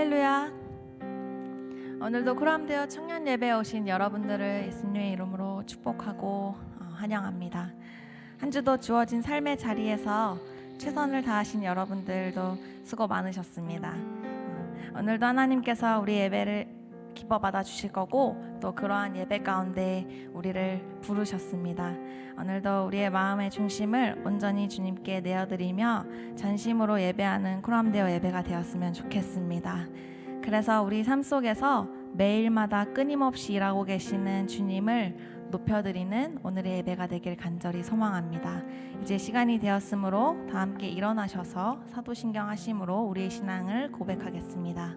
할렐루야. 오늘도 코람데오 청년 예배에 오신 여러분들을 예수님의 이름으로 축복하고 환영합니다. 한 주도 주어진 삶의 자리에서 최선을 다하신 여러분들도 수고 많으셨습니다. 오늘도 하나님께서 우리 예배를 기뻐 받아 주실 거고 또 그러한 예배 가운데 우리를 부르셨습니다. 오늘도 우리의 마음의 중심을 온전히 주님께 내어드리며 전심으로 예배하는 코람데오 예배가 되었으면 좋겠습니다. 그래서 우리 삶 속에서 매일마다 끊임없이 일하고 계시는 주님을 높여드리는 오늘의 예배가 되길 간절히 소망합니다. 이제 시간이 되었으므로 다 함께 일어나셔서 사도신경 하심으로 우리의 신앙을 고백하겠습니다.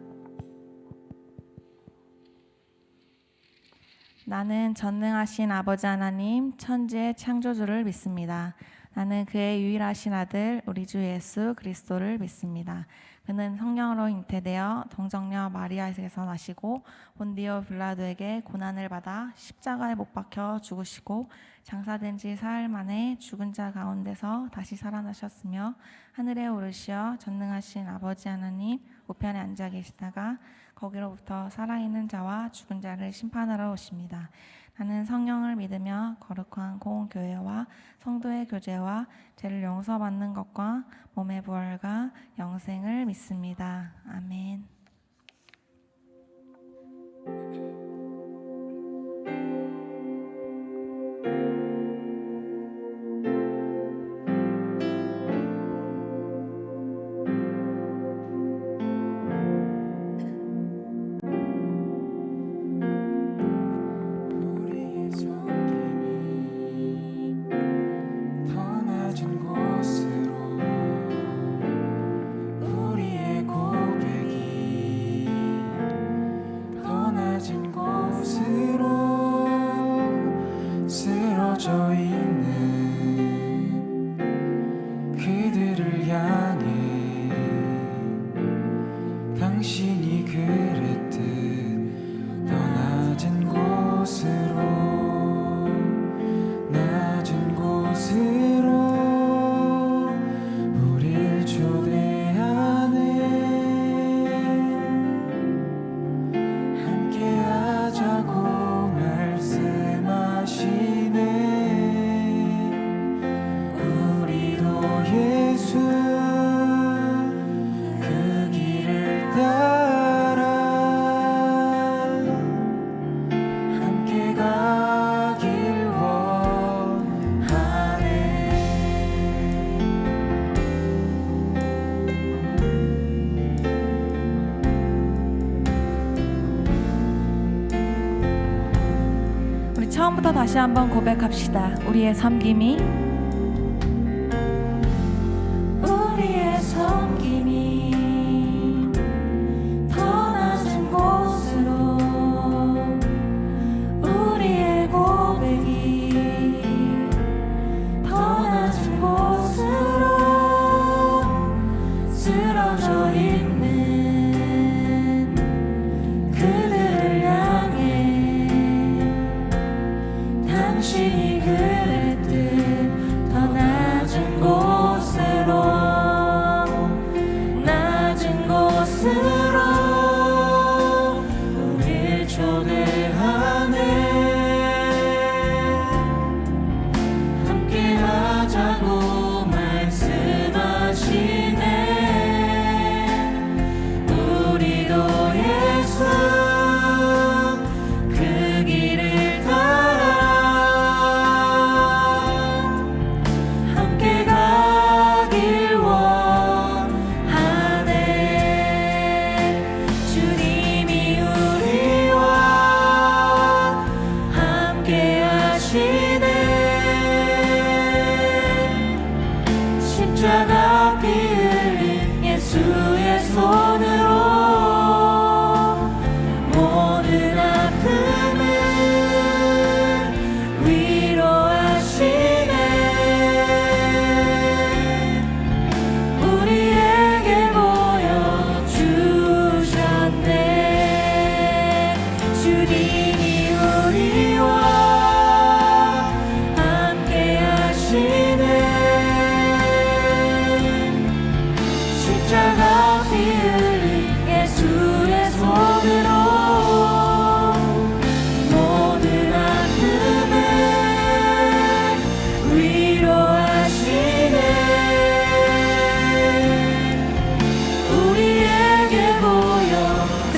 나는 전능하신 아버지 하나님 천지의 창조주를 믿습니다. 나는 그의 유일하신 아들 우리 주 예수 그리스도를 믿습니다. 그는 성령으로 잉태되어 동정녀 마리아에게서 나시고 본디오 빌라도에게 고난을 받아 십자가에 못 박혀 죽으시고 장사된 지 사흘 만에 죽은 자 가운데서 다시 살아나셨으며 하늘에 오르시어 전능하신 아버지 하나님 우편에 앉아 계시다가 거기로부터 살아있는 자와 죽은 자를 심판하러 오십니다. 나는 성령을 믿으며 거룩한 공교회와 성도의 교제와 죄를 용서받는 것과 몸의 부활과 영생을 믿습니다. 아멘. 처음부터 다시 한번 고백합시다. 우리의 섬김이 더 낮은 곳으로 우리의 고백이 더 낮은 곳으로 쓰러져 있는 그들을 향해 당신이 그랬듯 더 낮은 곳으로 우릴 초대하네. 함께 하자고 말씀하시네. 우리도 예수 그 길을 따라 함께 가길 원하네.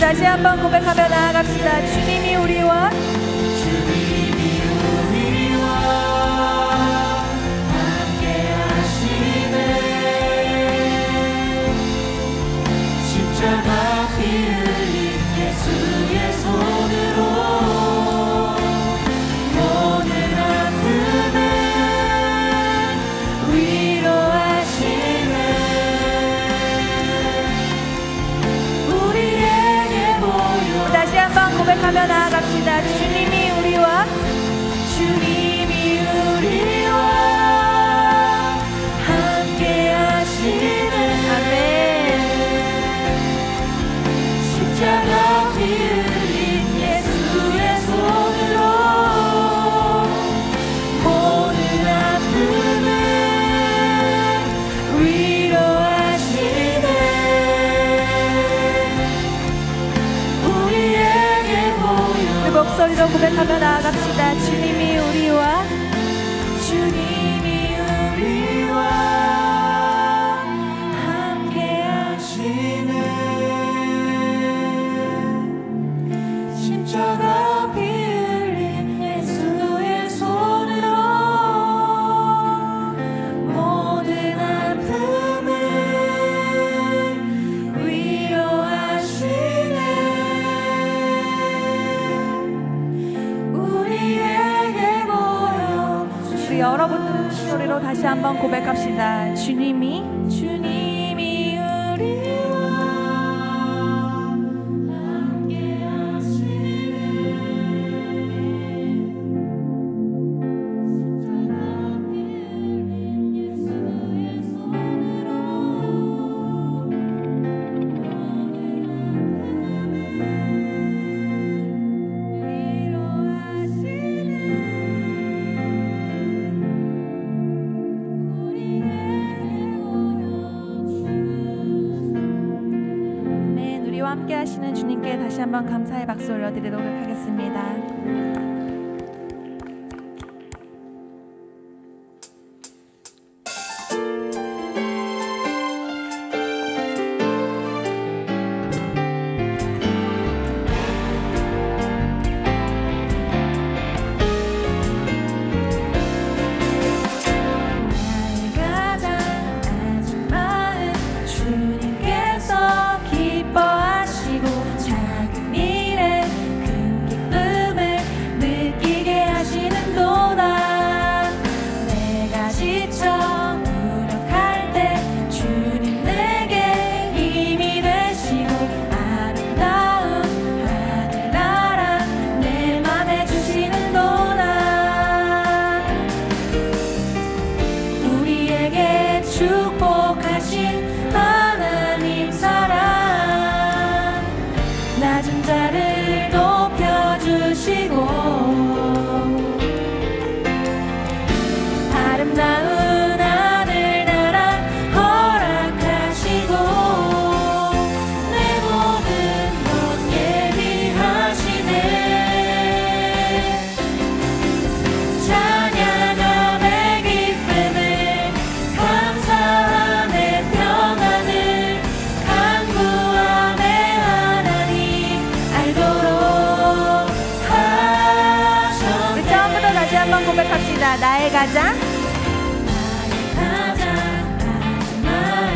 다시 한번 고백하며 나아갑시다. 주님이 우리와 함께 하시네. 십자가 피 흘린 예수의 손으로 모든 아픔을 위로하시네. 우리에게 보여. 다시 한번 고백하며 나아갑시다. 주님이 우리와 함께 하시네. 아멘. 십자가 피 흘린 예수의 손으로 모든 아픔을 위로하시네. 우리에게 보여. 우리 목소리로 고백하며 나아갑시다. 주님이 우리와 함께 하시네. 십자가 피 흘린 예수의 손으로 모든 아픔을 위로하시네. 우리에게 보여. 우리 여러분 소리로 다시 한번 고백합시다. 주님이 우리와 함께 하시네. 십자가 피 흘린 예수의 손으로 아멘. 우리와 함께 하시는 주님께 다시 한번 감사의 박수 올려드리도록 하겠습니다. 가장 낮은 마음 주님께서 기뻐하시고 작은 일에 큰 기쁨을 느끼게 하시는도다. 내가 지쳐 무력할 때 주님 내게 힘이 되시고 아름다운 하늘나라 내 맘에 주시는도다. 우리에게 축복하신 하나님 사랑 낮은 자를 높여주시고 아름다운 하늘나라 허락하시고 내 모든 것 예비하시네. 찬양함의 기쁨을 감사함의 평안을 간구함의 하나님 알도록 우리 하셨네. 처음부터 다시 한번 고백합시다. 나의 가장 가장 낮은 마음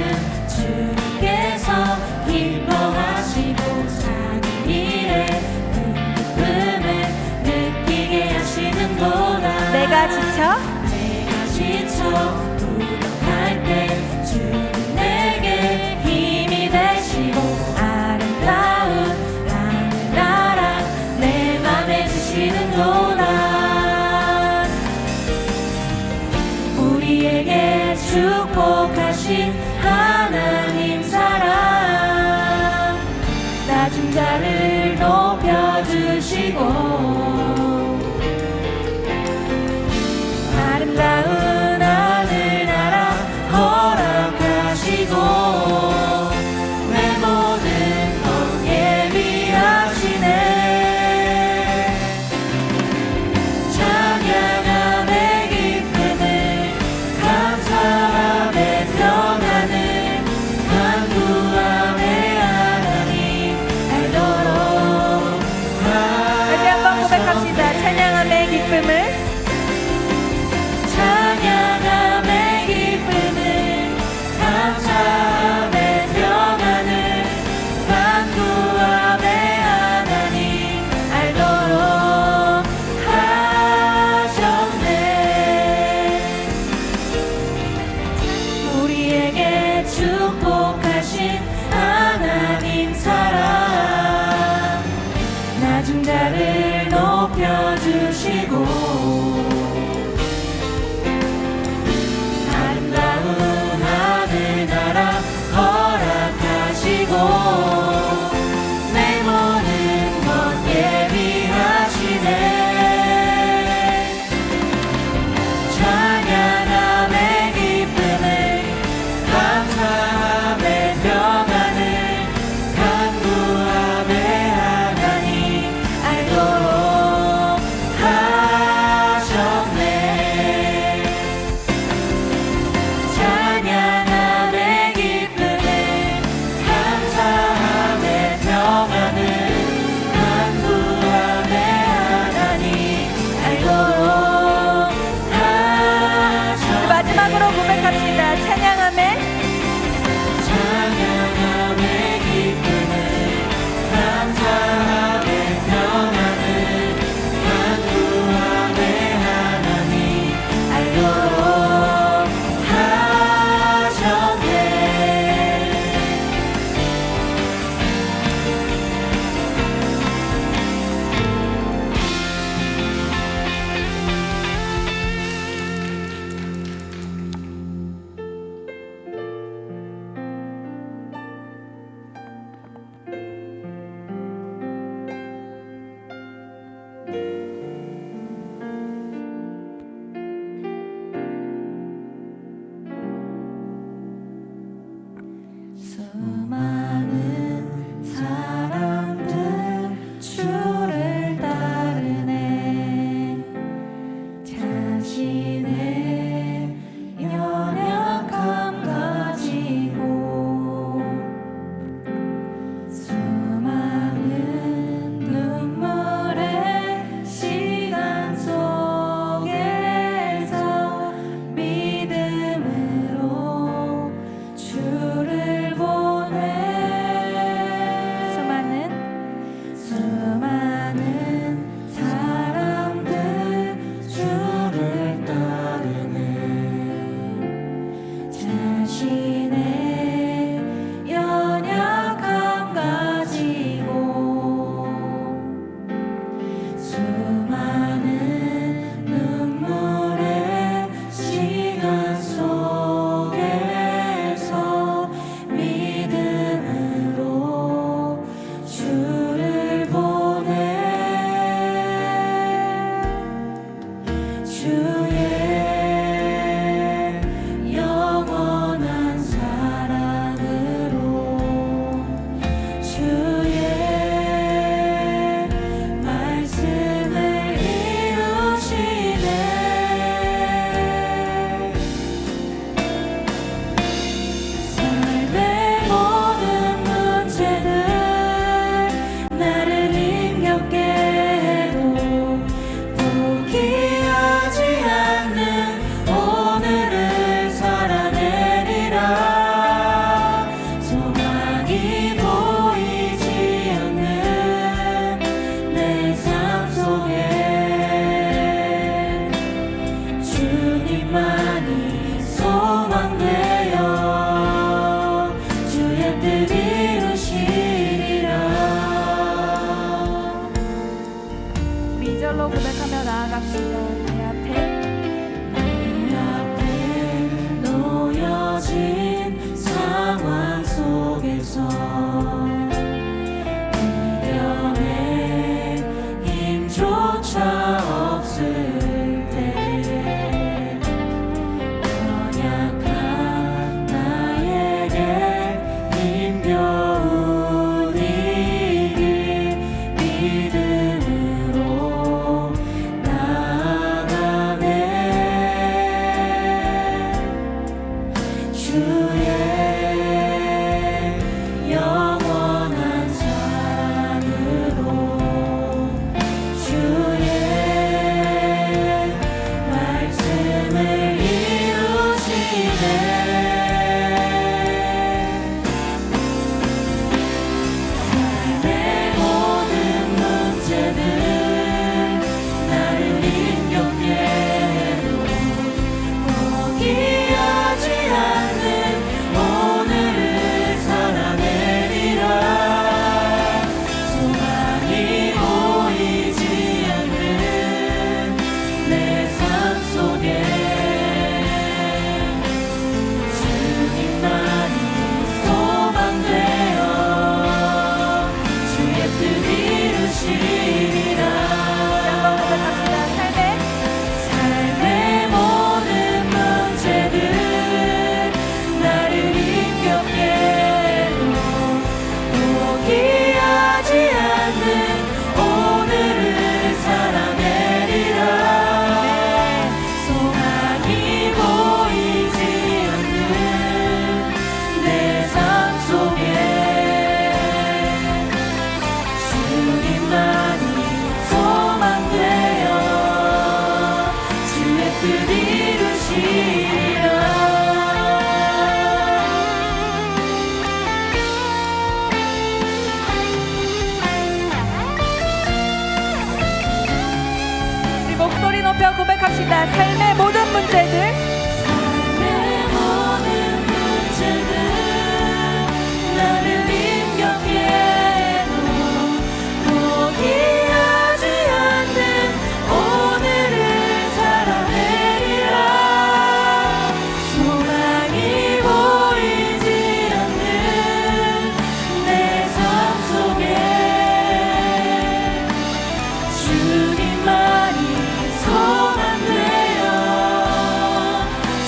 주님께서 기뻐하시고 작은 일에 큰 기쁨을 느끼게 하시는도다. 내가 지쳐 무력할 때 주님 내게 힘이 되시고 아름다운 하늘나라 내 맘에 주시는도다. 내 모든 것 예비하시네. 찬양함의 기쁨을 감사함의 평안을 간구함의 하나님 알도록 하셨네. 찬양함의 기쁨을 감사함의 평안을 간구함의 하나님 알도록 하셨네. 마지막으로 고백합시다. 찬양함의 기쁨을 감사함의 평안을 간구함의 하나님 알도록 하셨네. 수많은 사람들 주를 따르네. 자신의 연약함 가지고 수많은 눈물의 시간 속에서 믿음으로 주를 보내. 수많은 사람들 주를 따르네. 자신의 연약함 가지고 수많은 눈물의 시간 속에서 믿음으로 주를 보내. 주의 영원한 사랑으로 주의 말씀을 이루시네. 삶의 모든 문제들 나를 힘겹게 해도 포기하지 않는 오늘을 살아내리라. 소망이 보이지 않는 내 삶 속에 주님만이 소망되어 주의 뜻 이루시리라. 우리 2절로 고백하며 나아갑시다. 내 앞에 놓여진 상황 속에서 이겨낼 힘조차 없을 때 연약한 나에게 힘겨운 이 길 믿음으로 나아가네. 주의 영원 고백합시다. 삶의 모든 문제들, 삶의 모든 문제들 나를 힘겹게 해도 포기하지 않는 오늘을 살아내리라. 소망이 보이지 않는 내 삶 속에 주님만이 소망되어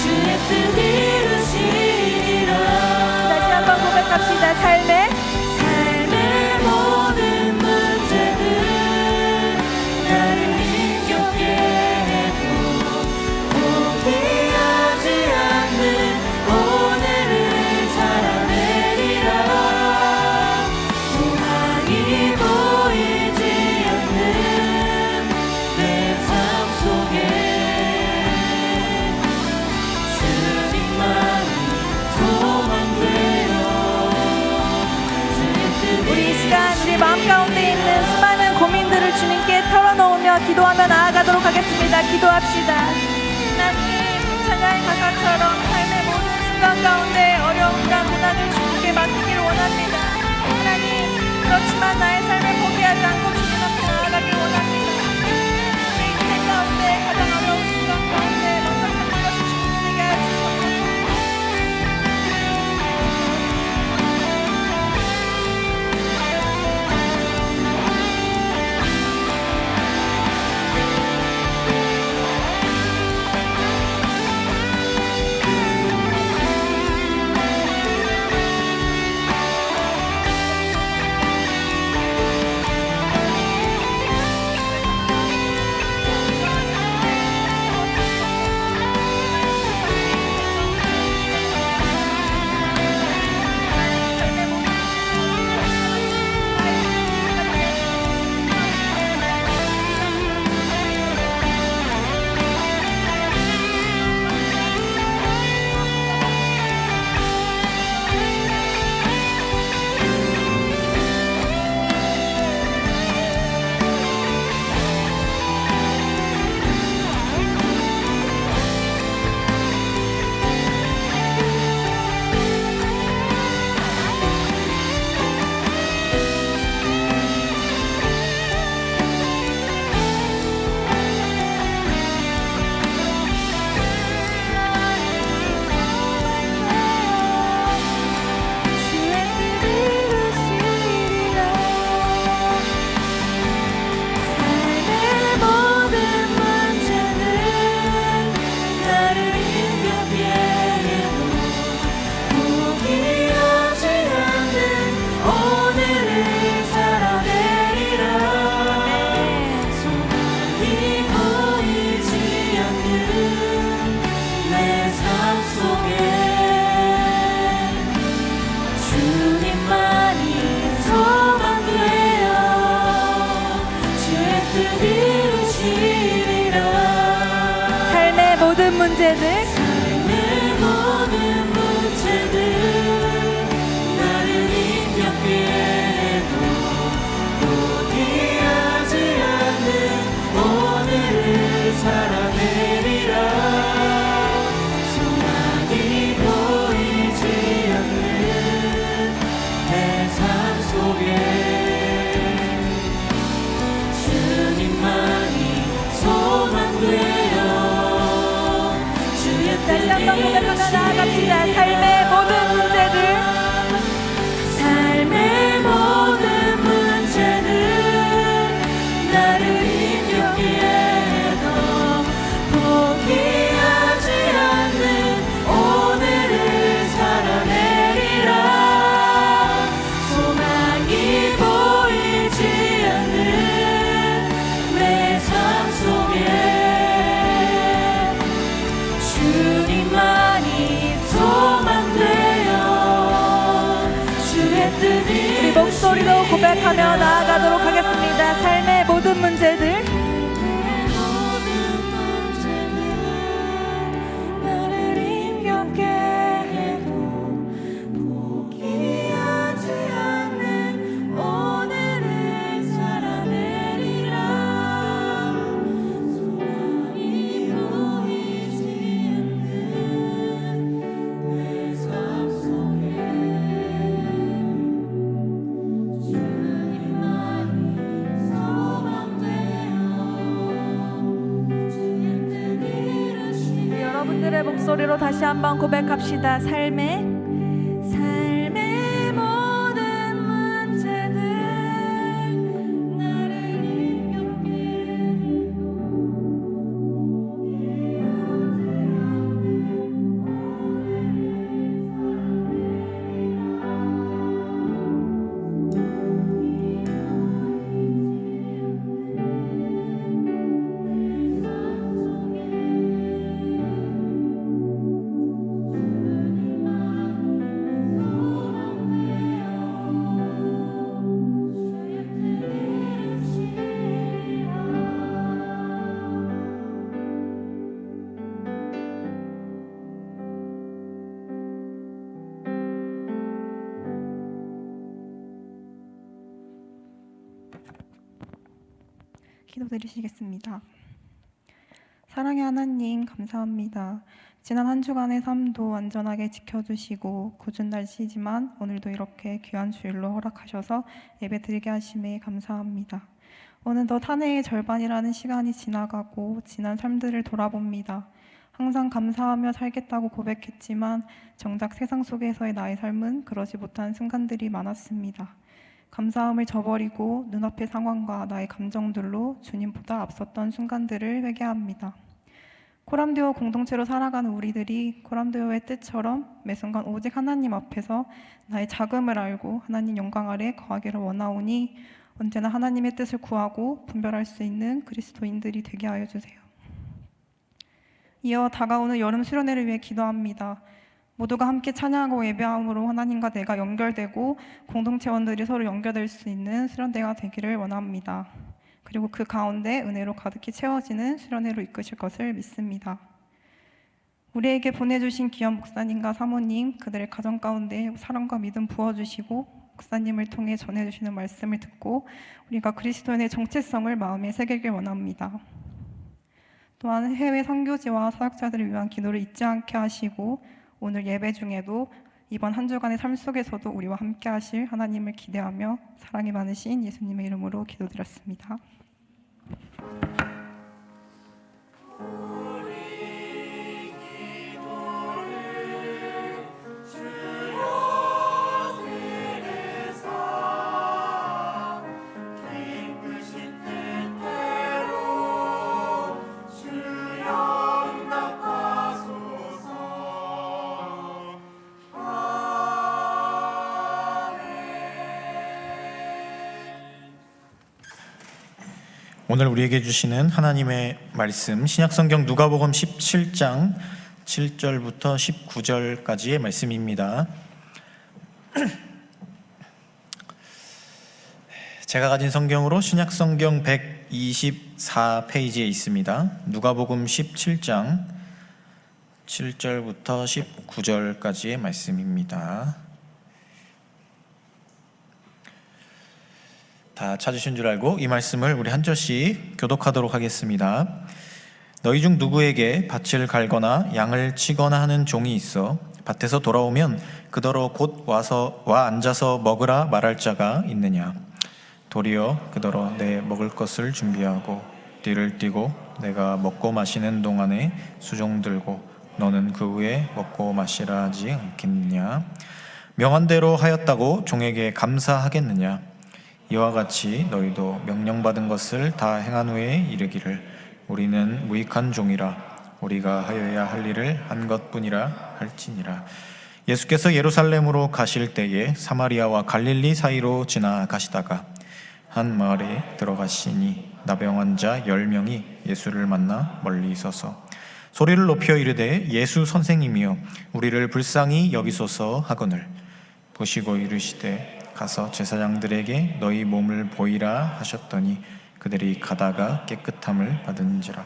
주의 뜻 이루시리라. 다시 한번 고백합시다. 삶의 모든 문제들 나를 힘겹게 해도 포기하지 않는 오늘을 살아내리라. 소망이 보이지 않는 내 삶 속에 주님만이 소망되어 우리 이 시간 우리 마음 가운데 있는 수많은 고민들을 주님께 털어놓으며 기도하며 나아가도록 하겠습니다. 기도합시다. 하나님, 찬양의 가사처럼 삶의 모든 순간 가운데 어려움과 고난을 주님께 맡기기를 원합니다. 하나님, 그렇지만 나의 삶을 포기하지 않고 주님 앞에 나아가길 원합니다. 내 인생 가운데 가장 어려운 순간 가운데 먼저 찾는 것이 주님에게 하시옵소서. 모든 문제들 삶의 모든 문제들 나를 힘겹게 해도 포기하지 않는 오늘을 살아내리라. 소망이 보이지 않는 내 삶 속에 주님만이 소망되어 다시 한번 고백하며 나아갑시다. 삶의 모든 문제들 삶의 모든 문제들 나를 힘겹게 해도 포기하지 않는 오늘을 살아내리라. 소망이 보이지 않는 내 삶 속에 주님만이 소망되어 주의 뜻 우리 목소리로 고백하며 나아가도록 하겠습니다. 삶의 모든 문제들 나를 힘겹게 해도 포기하지 않는 오늘을 살아내리라. 소망이 목소리로 다시 한번 고백합시다. 삶의 모든 문제들 나를 힘겹게 기도드리시겠습니다. 사랑의 하나님, 감사합니다. 지난 한 주간의 삶도 안전하게 지켜주시고 궂은 날씨지만 오늘도 이렇게 귀한 주일로 허락하셔서 예배 드리게 하심에 감사합니다. 어느덧 한 해의 절반이라는 시간이 지나가고 지난 삶들을 돌아봅니다. 항상 감사하며 살겠다고 고백했지만 정작 세상 속에서의 나의 삶은 그러지 못한 순간들이 많았습니다. 감사함을 저버리고 눈앞의 상황과 나의 감정들로 주님보다 앞섰던 순간들을 회개합니다. 코람데오 공동체로 살아가는 우리들이 코람데오의 뜻처럼 매 순간 오직 하나님 앞에서 나의 자금을 알고 하나님 영광 아래 거하기를 원하오니 언제나 하나님의 뜻을 구하고 분별할 수 있는 그리스도인들이 되게 하여 주세요. 이어 다가오는 여름 수련회를 위해 기도합니다. 모두가 함께 찬양하고 예배함으로 하나님과 내가 연결되고 공동체원들이 서로 연결될 수 있는 수련회가 되기를 원합니다. 그리고 그 가운데 은혜로 가득히 채워지는 수련회로 이끄실 것을 믿습니다. 우리에게 보내주신 귀한 목사님과 사모님, 그들의 가정 가운데 사랑과 믿음 부어주시고 목사님을 통해 전해주시는 말씀을 듣고 우리가 그리스도인의 정체성을 마음에 새기길 원합니다. 또한 해외 선교지와 사역자들을 위한 기도를 잊지 않게 하시고 오늘 예배 중에도 이번 한 주간의 삶 속에서도 우리와 함께 하실 하나님을 기대하며 사랑이 많으신 예수님의 이름으로 기도드렸습니다. 오늘 우리에게 주시는 하나님의 말씀, 신약성경 누가복음 17장 7절부터 19절까지의 말씀입니다. 제가 가진 성경으로 신약성경 124페이지에 있습니다. 누가복음 17장 7절부터 19절까지의 말씀입니다. 다 찾으신 줄 알고 이 말씀을 우리 한 절씩 교독하도록 하겠습니다. 너희 중 누구에게 밭을 갈거나 양을 치거나 하는 종이 있어 밭에서 돌아오면 그더러 곧 와 앉아서 먹으라 말할 자가 있느냐? 도리어 그더러 내 먹을 것을 준비하고 띠를 띠고 내가 먹고 마시는 동안에 수종 들고 너는 그 후에 먹고 마시라 하지 않겠느냐? 명한 대로 하였다고 종에게 감사하겠느냐? 이와 같이 너희도 명령받은 것을 다 행한 후에 이르기를 우리는 무익한 종이라 우리가 하여야 할 일을 한 것뿐이라 할지니라. 예수께서 예루살렘으로 가실 때에 사마리아와 갈릴리 사이로 지나가시다가 한 마을에 들어가시니 나병 환자 10명이 예수를 만나 멀리 서서 소리를 높여 이르되 예수 선생님이여 우리를 불쌍히 여기소서 하거늘 보시고 이르시되 가서 제사장들에게 너희 몸을 보이라 하셨더니 그들이 가다가 깨끗함을 받은지라.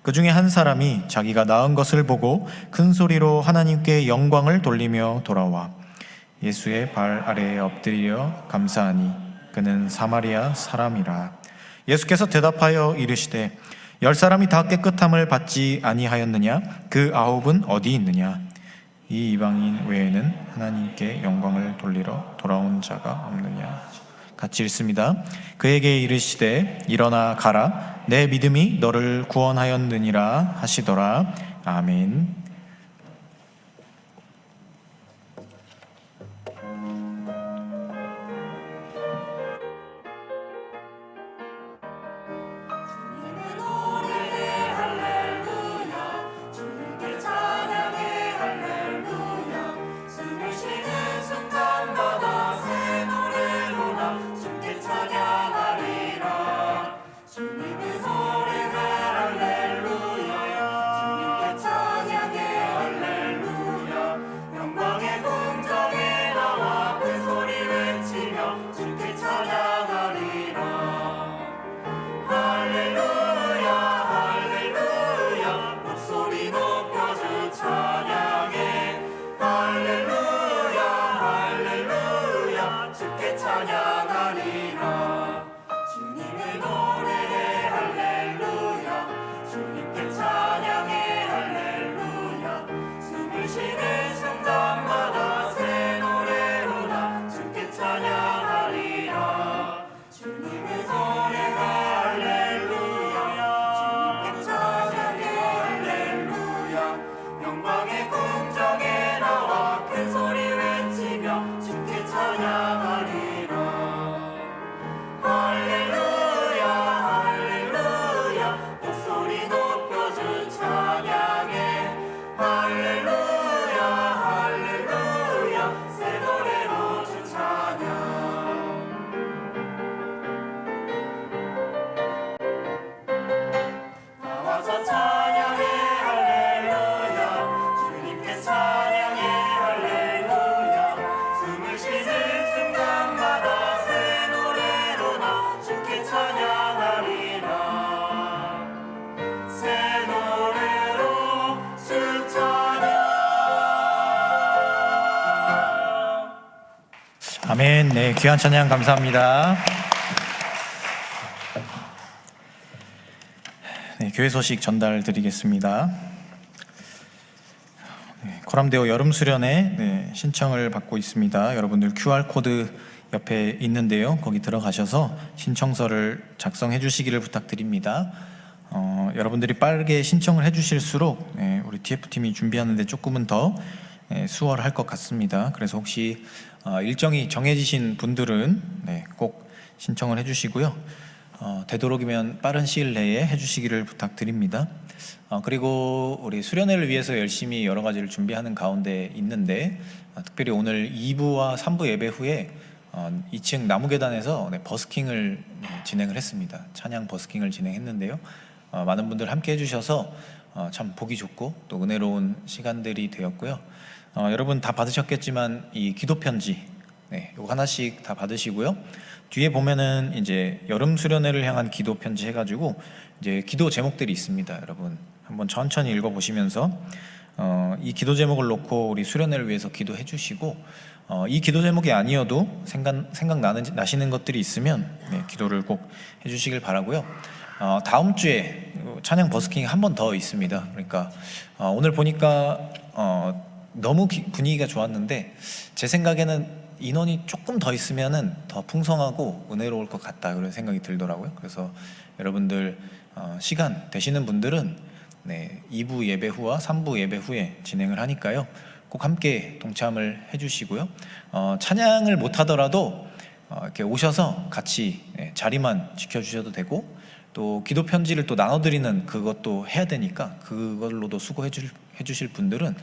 그 중에 한 사람이 자기가 나은 것을 보고 큰 소리로 하나님께 영광을 돌리며 돌아와 예수의 발 아래에 엎드려 감사하니 그는 사마리아 사람이라. 예수께서 대답하여 이르시되 10사람이 다 깨끗함을 받지 아니하였느냐? 그 9은 어디 있느냐? 이 이방인 외에는 하나님께 영광을 돌리러 돌아온 자가 없느냐? 같이 읽습니다. 그에게 이르시되 일어나 가라 내 믿음이 너를 구원하였느니라 하시더라. 아멘. 아멘. 네, 귀한 찬양 감사합니다. 네, 교회 소식 전달 드리겠습니다. 네, 코람데오 여름 수련회 신청을 받고 있습니다. 여러분들 QR코드 옆에 있는데요. 거기 들어가셔서 신청서를 작성해 주시기를 부탁드립니다. 여러분들이 빠르게 신청을 해 주실수록 우리 TF팀이 준비하는데 조금은 더 수월할 것 같습니다. 그래서 혹시 일정이 정해지신 분들은 꼭 신청을 해 주시고요. 되도록이면 빠른 시일 내에 해 주시기를 부탁드립니다. 그리고 우리 수련회를 위해서 열심히 여러 가지를 준비하는 가운데 있는데 특별히 오늘 2부와 3부 예배 후에 2층 나무계단에서 버스킹을 진행을 했습니다. 찬양 버스킹을 진행했는데요. 많은 분들 함께 해주셔서 참 보기 좋고 또 은혜로운 시간들이 되었고요. 여러분 다 받으셨겠지만 이 기도 편지 이거 하나씩 다 받으시고요. 뒤에 보면은 이제 여름 수련회를 향한 기도 편지 해가지고 이제 기도 제목들이 있습니다. 여러분 한번 천천히 읽어보시면서 이 기도 제목을 놓고 우리 수련회를 위해서 기도해 주시고 이 기도 제목이 아니어도 나시는 것들이 있으면 기도를 꼭 해주시길 바라고요. 다음 주에 찬양 버스킹이 한 번 더 있습니다. 그러니까 오늘 보니까 너무 분위기가 좋았는데 제 생각에는 인원이 조금 더 있으면은 더 풍성하고 은혜로울 것 같다 그런 생각이 들더라고요. 그래서 여러분들 시간 되시는 분들은 2부 예배 후와 3부 예배 후에 진행을 하니까요. 꼭 함께 동참을 해주시고요. 찬양을 못하더라도 이렇게 오셔서 같이 자리만 지켜주셔도 되고 또 기도 편지를 또 나눠드리는 그것도 해야 되니까 그걸로도 수고해 주실 분들은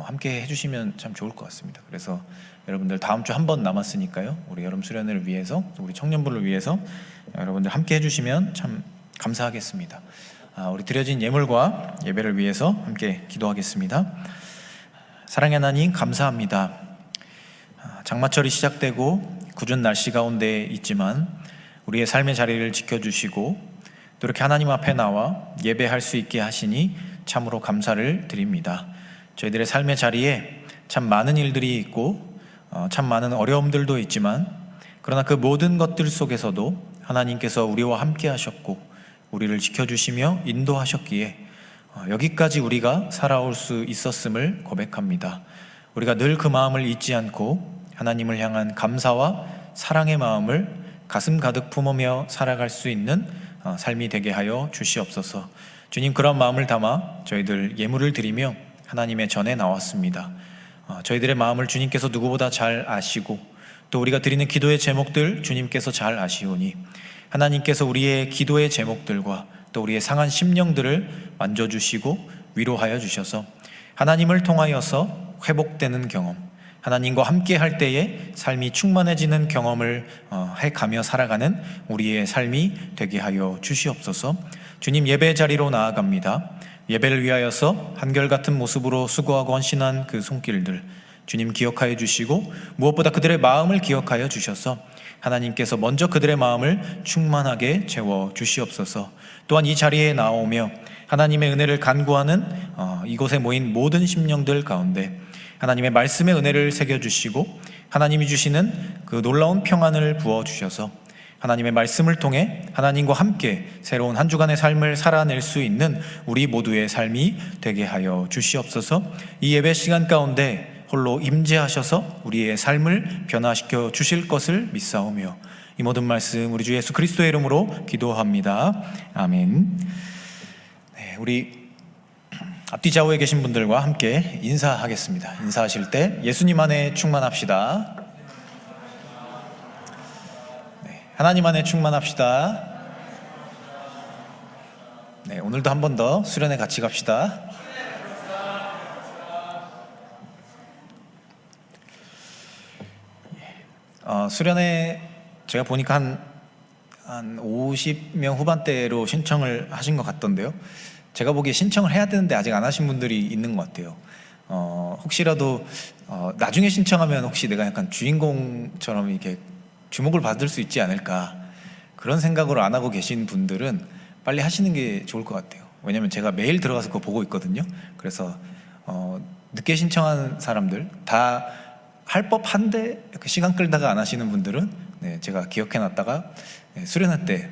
함께 해주시면 참 좋을 것 같습니다. 그래서 여러분들 다음 주 한 번 남았으니까요. 우리 여름 수련회를 위해서 우리 청년부를 위해서 여러분들 함께 해주시면 참 감사하겠습니다. 우리 드려진 예물과 예배를 위해서 함께 기도하겠습니다. 사랑의 하나님 감사합니다. 장마철이 시작되고 궂은 날씨 가운데 있지만 우리의 삶의 자리를 지켜주시고 또 이렇게 하나님 앞에 나와 예배할 수 있게 하시니 참으로 감사를 드립니다. 저희들의 삶의 자리에 참 많은 일들이 있고 참 많은 어려움들도 있지만 그러나 그 모든 것들 속에서도 하나님께서 우리와 함께 하셨고 우리를 지켜주시며 인도하셨기에 여기까지 우리가 살아올 수 있었음을 고백합니다. 우리가 늘 그 마음을 잊지 않고 하나님을 향한 감사와 사랑의 마음을 가슴 가득 품으며 살아갈 수 있는 삶이 되게 하여 주시옵소서. 주님, 그런 마음을 담아 저희들 예물을 드리며 하나님의 전에 나왔습니다. 저희들의 마음을 주님께서 누구보다 잘 아시고 또 우리가 드리는 기도의 제목들 주님께서 잘 아시오니 하나님께서 우리의 기도의 제목들과 또 우리의 상한 심령들을 만져주시고 위로하여 주셔서 하나님을 통하여서 회복되는 경험, 하나님과 함께 할 때에 삶이 충만해지는 경험을 해가며 살아가는 우리의 삶이 되게 하여 주시옵소서. 주님, 예배 자리로 나아갑니다. 예배를 위하여서 한결같은 모습으로 수고하고 헌신한 그 손길들 주님 기억하여 주시고 무엇보다 그들의 마음을 기억하여 주셔서 하나님께서 먼저 그들의 마음을 충만하게 채워 주시옵소서. 또한 이 자리에 나오며 하나님의 은혜를 간구하는 이곳에 모인 모든 심령들 가운데 하나님의 말씀의 은혜를 새겨주시고 하나님이 주시는 그 놀라운 평안을 부어주셔서 하나님의 말씀을 통해 하나님과 함께 새로운 한 주간의 삶을 살아낼 수 있는 우리 모두의 삶이 되게 하여 주시옵소서. 이 예배 시간 가운데 홀로 임재하셔서 우리의 삶을 변화시켜 주실 것을 믿사오며 이 모든 말씀 우리 주 예수 그리스도의 이름으로 기도합니다. 아멘. 우리 앞뒤 좌우에 계신 분들과 함께 인사하겠습니다. 인사하실 때 예수님 안에 충만합시다. 하나님 안에 충만합시다. 오늘도 한 번 더 수련회 같이 갑시다. 수련회 제가 보니까 한 50명 후반대로 신청을 하신 것 같던데요. 제가 보기에 신청을 해야 되는데 아직 안 하신 분들이 있는 것 같아요. 혹시라도 나중에 신청하면 혹시 내가 약간 주인공처럼 이렇게 주목을 받을 수 있지 않을까 그런 생각으로 안 하고 계신 분들은 빨리 하시는 게 좋을 것 같아요. 왜냐면 제가 매일 들어가서 그거 보고 있거든요. 그래서 늦게 신청한 사람들 다 할 법한데 이렇게 시간 끌다가 안 하시는 분들은 제가 기억해놨다가 수련회 때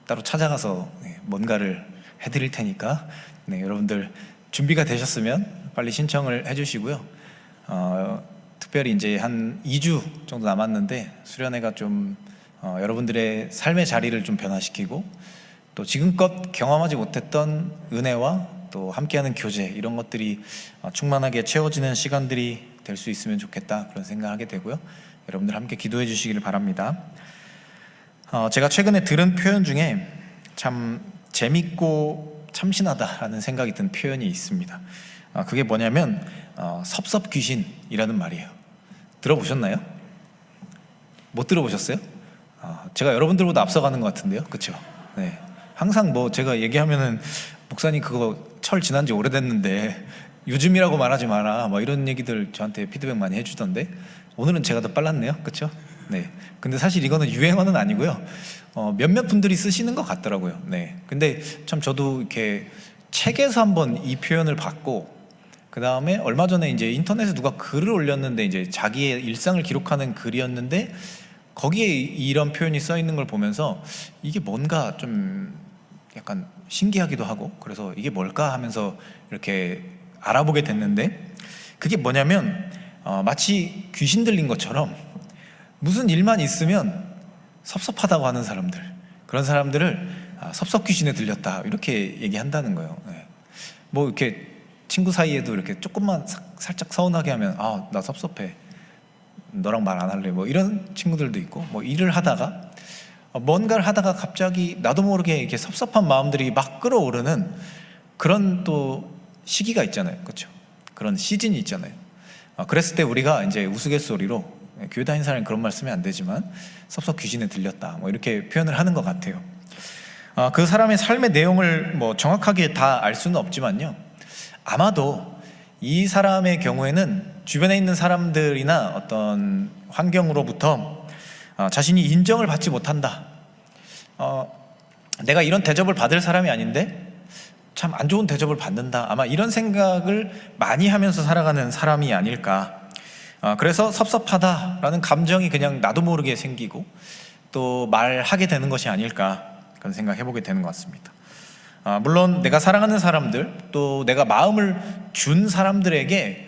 따로 찾아가서 뭔가를 해드릴 테니까 여러분들 준비가 되셨으면 빨리 신청을 해주시고요. 특별히 이제 한 2주 정도 남았는데 수련회가 좀 여러분들의 삶의 자리를 좀 변화시키고 또 지금껏 경험하지 못했던 은혜와 또 함께하는 교제 이런 것들이 충만하게 채워지는 시간들이 될 수 있으면 좋겠다 그런 생각하게 되고요. 여러분들 함께 기도해 주시기를 바랍니다. 제가 최근에 들은 표현 중에 참 재밌고 참신하다라는 생각이 든 표현이 있습니다. 그게 뭐냐면 섭섭귀신이라는 말이에요. 들어보셨나요? 못 들어보셨어요? 제가 여러분들보다 앞서가는 것 같은데요, 그렇죠? 네. 항상 뭐 제가 얘기하면은 목사님 그거 철 지난 지 오래됐는데 요즘이라고 말하지 마라 뭐 이런 얘기들 저한테 피드백 많이 해주던데 오늘은 제가 더 빨랐네요, 그렇죠? 네. 근데 사실 이거는 유행어는 아니고요. 몇몇 분들이 쓰시는 것 같더라고요. 네. 근데 참 저도 이렇게 책에서 한번 이 표현을 봤고, 그 다음에 얼마 전에 이제 인터넷에 누가 글을 올렸는데 이제 자기의 일상을 기록하는 글이었는데 거기에 이런 표현이 써 있는 걸 보면서 이게 뭔가 좀 약간 신기하기도 하고 그래서 이게 뭘까 하면서 이렇게 알아보게 됐는데 그게 뭐냐면 마치 귀신 들린 것처럼 무슨 일만 있으면 섭섭하다고 하는 사람들, 그런 사람들을 섭섭귀신에 들렸다 이렇게 얘기한다는 거예요. 네. 뭐 이렇게 친구 사이에도 이렇게 조금만 살짝 서운하게 하면 나 섭섭해, 너랑 말 안 할래 뭐 이런 친구들도 있고, 뭐 일을 하다가 뭔가를 하다가 갑자기 나도 모르게 이렇게 섭섭한 마음들이 막 끌어오르는 그런 또 시기가 있잖아요, 그렇죠? 그런 시즌이 있잖아요. 그랬을 때 우리가 이제 우스갯소리로 교회 다니는 사람이 그런 말 쓰면 안 되지만 섭섭귀신에 들렸다 뭐 이렇게 표현을 하는 것 같아요. 그 사람의 삶의 내용을 뭐 정확하게 다 알 수는 없지만요, 아마도 이 사람의 경우에는 주변에 있는 사람들이나 어떤 환경으로부터 자신이 인정을 받지 못한다, 내가 이런 대접을 받을 사람이 아닌데 참 안 좋은 대접을 받는다, 아마 이런 생각을 많이 하면서 살아가는 사람이 아닐까. 그래서 섭섭하다라는 감정이 그냥 나도 모르게 생기고 또 말하게 되는 것이 아닐까 그런 생각해보게 되는 것 같습니다. 물론 내가 사랑하는 사람들, 또 내가 마음을 준 사람들에게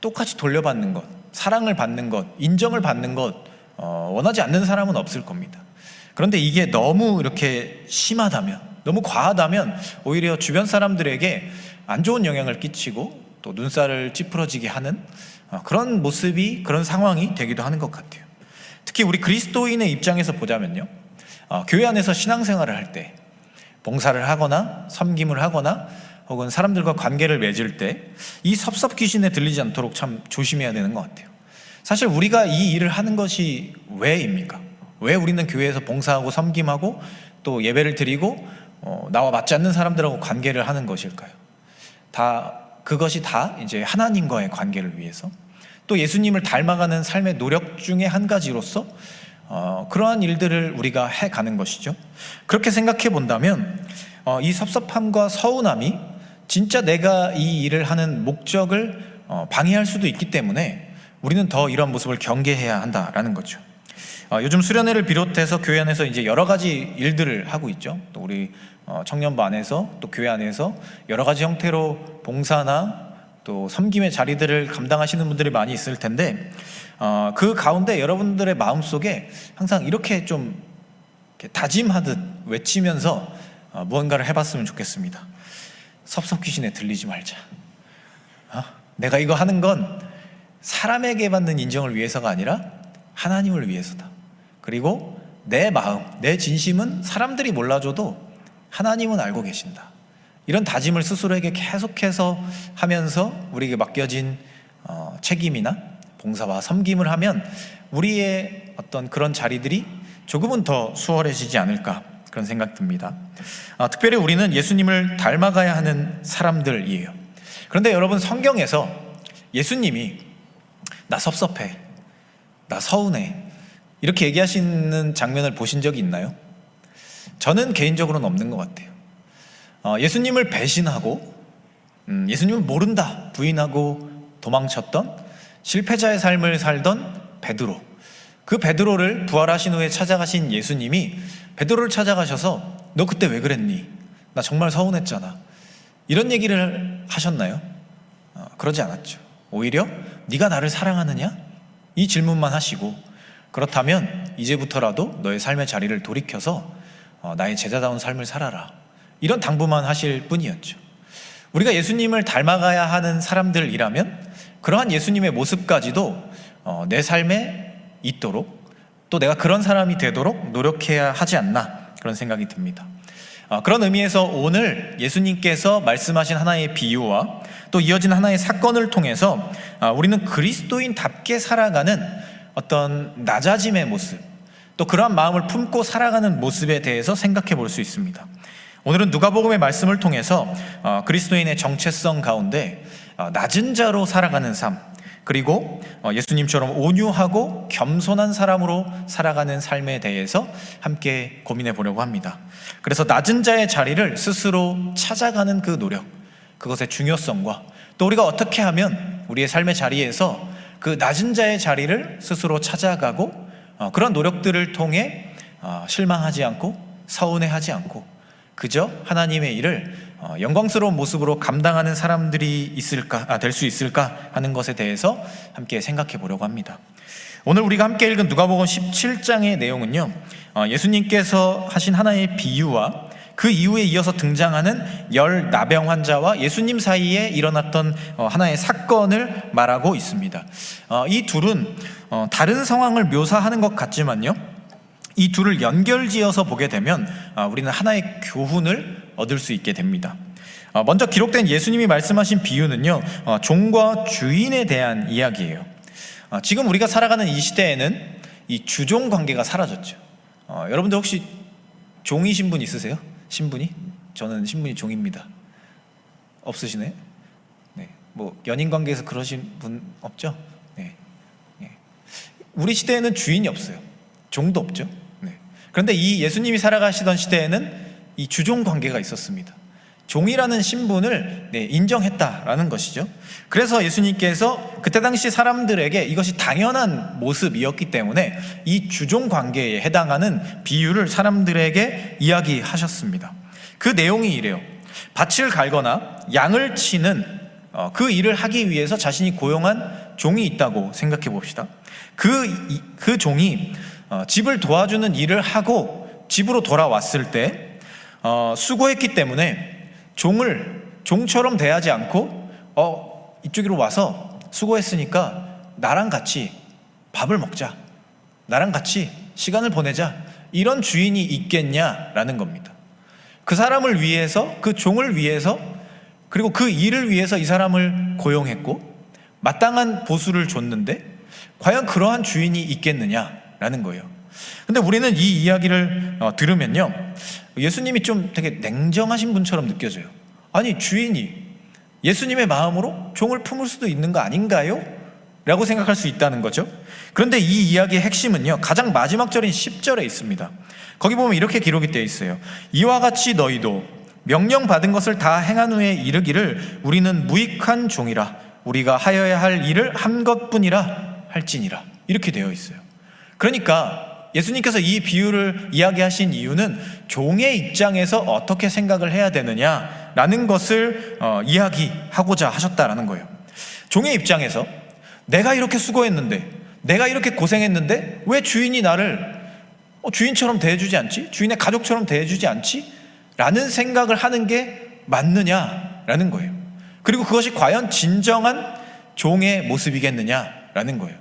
똑같이 돌려받는 것, 사랑을 받는 것, 인정을 받는 것 원하지 않는 사람은 없을 겁니다. 그런데 이게 너무 이렇게 심하다면, 너무 과하다면 오히려 주변 사람들에게 안 좋은 영향을 끼치고 또 눈살을 찌푸러지게 하는 그런 모습이, 그런 상황이 되기도 하는 것 같아요. 특히 우리 그리스도인의 입장에서 보자면요, 교회 안에서 신앙생활을 할 때, 봉사를 하거나 섬김을 하거나 혹은 사람들과 관계를 맺을 때 이 섭섭귀신에 들리지 않도록 참 조심해야 되는 것 같아요. 사실 우리가 이 일을 하는 것이 왜입니까? 왜 우리는 교회에서 봉사하고 섬김하고 또 예배를 드리고 나와 맞지 않는 사람들하고 관계를 하는 것일까요? 그것이 다 이제 하나님과의 관계를 위해서, 또 예수님을 닮아가는 삶의 노력 중에 한 가지로서 그러한 일들을 우리가 해가는 것이죠. 그렇게 생각해 본다면 이 섭섭함과 서운함이 진짜 내가 이 일을 하는 목적을 방해할 수도 있기 때문에 우리는 더 이런 모습을 경계해야 한다라는 거죠. 요즘 수련회를 비롯해서 교회 안에서 이제 여러 가지 일들을 하고 있죠. 또 우리 청년부 안에서 또 교회 안에서 여러 가지 형태로 봉사나 또 섬김의 자리들을 감당하시는 분들이 많이 있을 텐데 그 가운데 여러분들의 마음속에 항상 이렇게 좀 다짐하듯 외치면서 무언가를 해봤으면 좋겠습니다. 섭섭귀신에 들리지 말자. 내가 이거 하는 건 사람에게 받는 인정을 위해서가 아니라 하나님을 위해서다. 그리고 내 마음, 내 진심은 사람들이 몰라줘도 하나님은 알고 계신다. 이런 다짐을 스스로에게 계속해서 하면서 우리에게 맡겨진 책임이나 봉사와 섬김을 하면 우리의 어떤 그런 자리들이 조금은 더 수월해지지 않을까 그런 생각 듭니다. 특별히 우리는 예수님을 닮아가야 하는 사람들이에요. 그런데 여러분, 성경에서 예수님이 나 섭섭해, 나 서운해 이렇게 얘기하시는 장면을 보신 적이 있나요? 저는 개인적으로는 없는 것 같아요. 예수님을 배신하고 예수님은 모른다 부인하고 도망쳤던 실패자의 삶을 살던 베드로, 그 베드로를 부활하신 후에 찾아가신 예수님이 베드로를 찾아가셔서 너 그때 왜 그랬니? 나 정말 서운했잖아. 이런 얘기를 하셨나요? 그러지 않았죠. 오히려 네가 나를 사랑하느냐? 이 질문만 하시고, 그렇다면 이제부터라도 너의 삶의 자리를 돌이켜서 나의 제자다운 삶을 살아라, 이런 당부만 하실 뿐이었죠. 우리가 예수님을 닮아가야 하는 사람들이라면 그러한 예수님의 모습까지도 내 삶에 있도록, 또 내가 그런 사람이 되도록 노력해야 하지 않나, 그런 생각이 듭니다. 그런 의미에서 오늘 예수님께서 말씀하신 하나의 비유와 또 이어진 하나의 사건을 통해서 우리는 그리스도인답게 살아가는 어떤 낮아짐의 모습, 또 그러한 마음을 품고 살아가는 모습에 대해서 생각해 볼 수 있습니다. 오늘은 누가복음의 말씀을 통해서 그리스도인의 정체성 가운데 낮은 자로 살아가는 삶, 그리고 예수님처럼 온유하고 겸손한 사람으로 살아가는 삶에 대해서 함께 고민해 보려고 합니다. 그래서 낮은 자의 자리를 스스로 찾아가는 그 노력, 그것의 중요성과 또 우리가 어떻게 하면 우리의 삶의 자리에서 그 낮은 자의 자리를 스스로 찾아가고 그런 노력들을 통해 실망하지 않고 서운해하지 않고 그저 하나님의 일을 영광스러운 모습으로 감당하는 사람들이 될 수 있을까 하는 것에 대해서 함께 생각해 보려고 합니다. 오늘 우리가 함께 읽은 누가복음 17장의 내용은요, 예수님께서 하신 하나의 비유와 그 이후에 이어서 등장하는 10 나병 환자와 예수님 사이에 일어났던 하나의 사건을 말하고 있습니다. 이 둘은 다른 상황을 묘사하는 것 같지만요, 이 둘을 연결지어서 보게 되면 우리는 하나의 교훈을 얻을 수 있게 됩니다. 먼저 기록된 예수님이 말씀하신 비유는요, 종과 주인에 대한 이야기예요. 지금 우리가 살아가는 이 시대에는 이 주종 관계가 사라졌죠. 여러분들 혹시 종이신 분 있으세요? 신분이? 저는 신분이 종입니다. 없으시네? 네. 뭐 연인 관계에서 그러신 분 없죠? 네. 네. 우리 시대에는 주인이 없어요. 종도 없죠. 네. 그런데 이 예수님이 살아가시던 시대에는 이 주종 관계가 있었습니다. 종이라는 신분을 인정했다라는 것이죠. 그래서 예수님께서 그때 당시 사람들에게 이것이 당연한 모습이었기 때문에 이 주종 관계에 해당하는 비유를 사람들에게 이야기하셨습니다. 그 내용이 이래요. 밭을 갈거나 양을 치는 그 일을 하기 위해서 자신이 고용한 종이 있다고 생각해 봅시다. 그 종이 집을 도와주는 일을 하고 집으로 돌아왔을 때 수고했기 때문에 종처럼 대하지 않고 이쪽으로 와서 수고했으니까 나랑 같이 밥을 먹자, 나랑 같이 시간을 보내자, 이런 주인이 있겠냐라는 겁니다. 그 사람을 위해서, 그 종을 위해서, 그리고 그 일을 위해서 이 사람을 고용했고 마땅한 보수를 줬는데 과연 그러한 주인이 있겠느냐라는 거예요. 근데 우리는 이 이야기를 들으면요, 예수님이 좀 되게 냉정하신 분처럼 느껴져요. 아니, 주인이 예수님의 마음으로 종을 품을 수도 있는 거 아닌가요? 라고 생각할 수 있다는 거죠. 그런데 이 이야기의 핵심은요, 가장 마지막 절인 10절에 있습니다. 거기 보면 이렇게 기록이 되어 있어요. 이와 같이 너희도 명령받은 것을 다 행한 후에 이르기를 우리는 무익한 종이라, 우리가 하여야 할 일을 한 것뿐이라 할지니라, 이렇게 되어 있어요. 그러니까 예수님께서 이 비유를 이야기하신 이유는 종의 입장에서 어떻게 생각을 해야 되느냐라는 것을 이야기하고자 하셨다라는 거예요. 종의 입장에서 내가 이렇게 수고했는데, 내가 이렇게 고생했는데 왜 주인이 나를 주인처럼 대해주지 않지? 주인의 가족처럼 대해주지 않지? 라는 생각을 하는 게 맞느냐라는 거예요. 그리고 그것이 과연 진정한 종의 모습이겠느냐라는 거예요.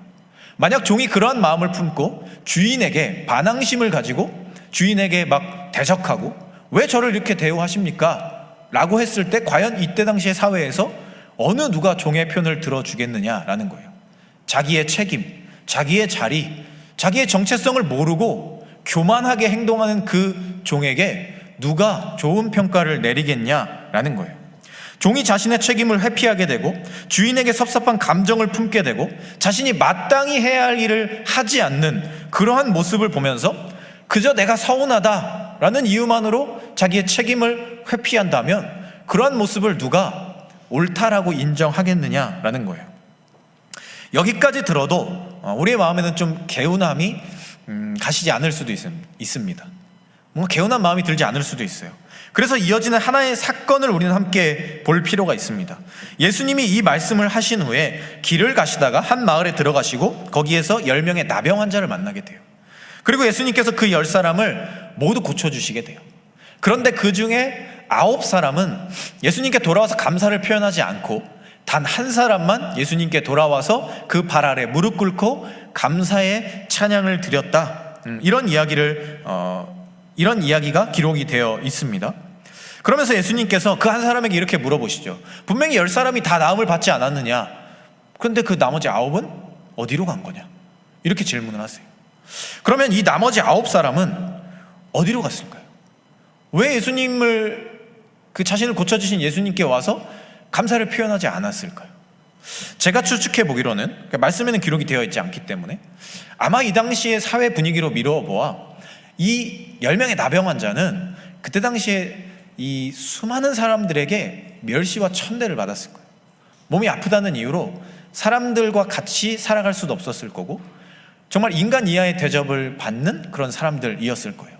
만약 종이 그러한 마음을 품고 주인에게 반항심을 가지고 주인에게 막 대적하고 왜 저를 이렇게 대우하십니까? 라고 했을 때 과연 이때 당시의 사회에서 어느 누가 종의 편을 들어주겠느냐라는 거예요. 자기의 책임, 자기의 자리, 자기의 정체성을 모르고 교만하게 행동하는 그 종에게 누가 좋은 평가를 내리겠냐라는 거예요. 종이 자신의 책임을 회피하게 되고 주인에게 섭섭한 감정을 품게 되고 자신이 마땅히 해야 할 일을 하지 않는 그러한 모습을 보면서 그저 내가 서운하다라는 이유만으로 자기의 책임을 회피한다면 그러한 모습을 누가 옳다라고 인정하겠느냐라는 거예요. 여기까지 들어도 우리의 마음에는 좀 개운함이 가시지 않을 수도 있습니다. 뭔가 개운한 마음이 들지 않을 수도 있어요. 그래서 이어지는 하나의 사건을 우리는 함께 볼 필요가 있습니다. 예수님이 이 말씀을 하신 후에 길을 가시다가 한 마을에 들어가시고 거기에서 10명의 나병 환자를 만나게 돼요. 그리고 예수님께서 그 10사람을 모두 고쳐주시게 돼요. 그런데 그 중에 9사람은 예수님께 돌아와서 감사를 표현하지 않고 단 한 사람만 예수님께 돌아와서 그 발 아래 무릎 꿇고 감사의 찬양을 드렸다. 이런 이야기가 기록이 되어 있습니다. 그러면서 예수님께서 그 한 사람에게 이렇게 물어보시죠. 분명히 10사람이 다 나음을 받지 않았느냐? 그런데 그 나머지 9은 어디로 간 거냐? 이렇게 질문을 하세요. 그러면 이 나머지 9사람은 어디로 갔을까요? 왜 예수님을 그 자신을 고쳐주신 예수님께 와서 감사를 표현하지 않았을까요? 제가 추측해 보기로는, 말씀에는 기록이 되어 있지 않기 때문에 아마 이 당시의 사회 분위기로 미뤄보아 이 10명의 나병 환자는 그때 당시에 이 수많은 사람들에게 멸시와 천대를 받았을 거예요. 몸이 아프다는 이유로 사람들과 같이 살아갈 수도 없었을 거고 정말 인간 이하의 대접을 받는 그런 사람들이었을 거예요.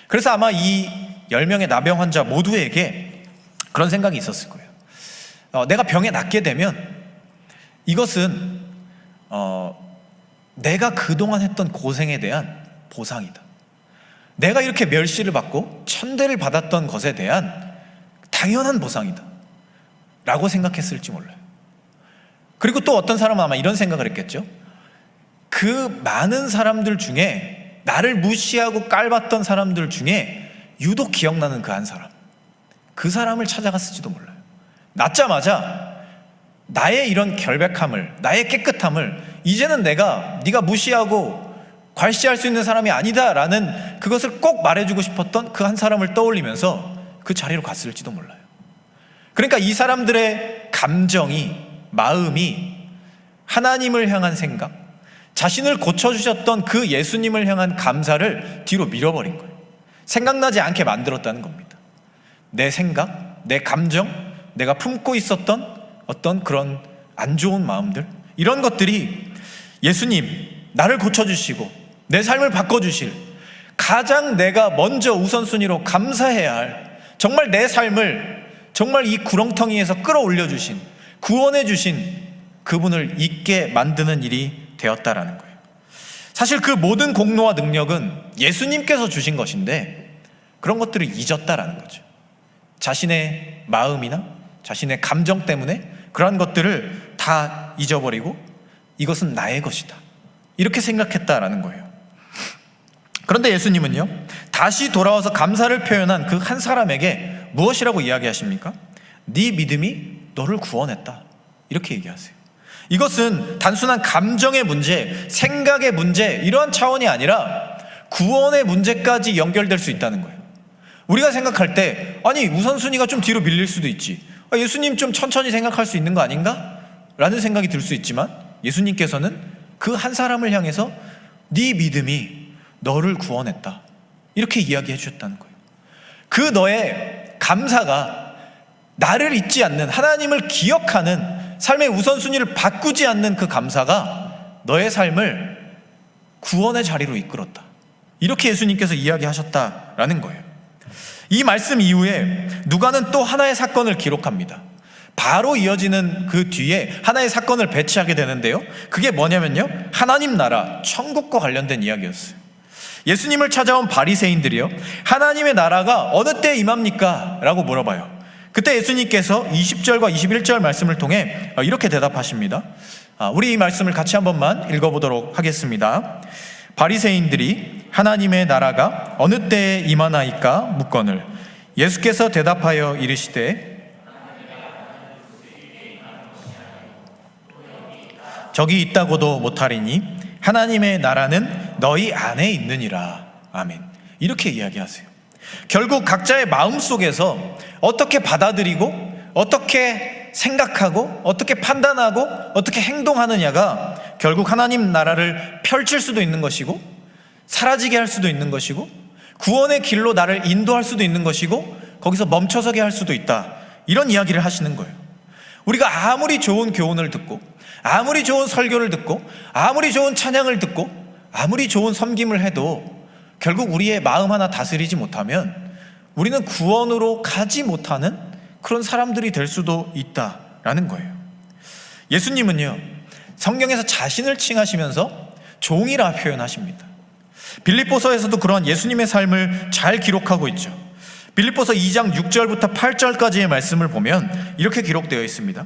그래서 아마 이 10명의 나병 환자 모두에게 그런 생각이 있었을 거예요. 내가 병에 낫게 되면 이것은 내가 그동안 했던 고생에 대한 보상이다. 내가 이렇게 멸시를 받고 천대를 받았던 것에 대한 당연한 보상이다 라고 생각했을지 몰라요. 그리고 또 어떤 사람은 아마 이런 생각을 했겠죠. 그 많은 사람들 중에 나를 무시하고 깔봤던 사람들 중에 유독 기억나는 그 한 사람, 그 사람을 찾아갔을지도 몰라요. 낫자마자 나의 이런 결백함을, 나의 깨끗함을 이제는 네가 무시하고 괄시할 수 있는 사람이 아니다라는 그것을 꼭 말해주고 싶었던 그 한 사람을 떠올리면서 그 자리로 갔을지도 몰라요. 그러니까 이 사람들의 감정이, 마음이 하나님을 향한 생각, 자신을 고쳐주셨던 그 예수님을 향한 감사를 뒤로 밀어버린 거예요. 생각나지 않게 만들었다는 겁니다. 내 생각, 내 감정, 내가 품고 있었던 어떤 그런 안 좋은 마음들, 이런 것들이 예수님, 나를 고쳐주시고 내 삶을 바꿔주실 가장 내가 먼저 우선순위로 감사해야 할, 정말 내 삶을 정말 이 구렁텅이에서 끌어올려 주신, 구원해 주신 그분을 잊게 만드는 일이 되었다라는 거예요. 사실 그 모든 공로와 능력은 예수님께서 주신 것인데 그런 것들을 잊었다라는 거죠. 자신의 마음이나 자신의 감정 때문에 그러한 것들을 다 잊어버리고 이것은 나의 것이다, 이렇게 생각했다라는 거예요. 그런데 예수님은요, 다시 돌아와서 감사를 표현한 그 한 사람에게 무엇이라고 이야기하십니까? 네 믿음이 너를 구원했다, 이렇게 얘기하세요. 이것은 단순한 감정의 문제, 생각의 문제, 이러한 차원이 아니라 구원의 문제까지 연결될 수 있다는 거예요. 우리가 생각할 때 아니 우선순위가 좀 뒤로 밀릴 수도 있지, 예수님 좀 천천히 생각할 수 있는 거 아닌가? 라는 생각이 들 수 있지만 예수님께서는 그 한 사람을 향해서 네 믿음이 너를 구원했다, 이렇게 이야기해 주셨다는 거예요. 그 너의 감사가 나를 잊지 않는, 하나님을 기억하는 삶의 우선순위를 바꾸지 않는 그 감사가 너의 삶을 구원의 자리로 이끌었다, 이렇게 예수님께서 이야기하셨다라는 거예요. 이 말씀 이후에 누가는 또 하나의 사건을 기록합니다. 바로 이어지는 그 뒤에 하나의 사건을 배치하게 되는데요, 그게 뭐냐면요, 하나님 나라, 천국과 관련된 이야기였어요. 예수님을 찾아온 바리새인들이요, 하나님의 나라가 어느 때에 임합니까? 라고 물어봐요. 그때 예수님께서 20절과 21절 말씀을 통해 이렇게 대답하십니다. 우리 이 말씀을 같이 한 번만 읽어보도록 하겠습니다. 바리새인들이 하나님의 나라가 어느 때에 임하나이까 묻거늘 예수께서 대답하여 이르시되 저기 있다고도 못하리니 하나님의 나라는 너희 안에 있느니라. 아멘. 이렇게 이야기하세요. 결국 각자의 마음속에서 어떻게 받아들이고 어떻게 생각하고 어떻게 판단하고 어떻게 행동하느냐가 결국 하나님 나라를 펼칠 수도 있는 것이고 사라지게 할 수도 있는 것이고 구원의 길로 나를 인도할 수도 있는 것이고 거기서 멈춰서게 할 수도 있다, 이런 이야기를 하시는 거예요. 우리가 아무리 좋은 교훈을 듣고, 아무리 좋은 설교를 듣고, 아무리 좋은 찬양을 듣고, 아무리 좋은 섬김을 해도 결국 우리의 마음 하나 다스리지 못하면 우리는 구원으로 가지 못하는 그런 사람들이 될 수도 있다라는 거예요. 예수님은요, 성경에서 자신을 칭하시면서 종이라 표현하십니다. 빌립보서에서도 그러한 예수님의 삶을 잘 기록하고 있죠. 빌립보서 2장 6절부터 8절까지의 말씀을 보면 이렇게 기록되어 있습니다.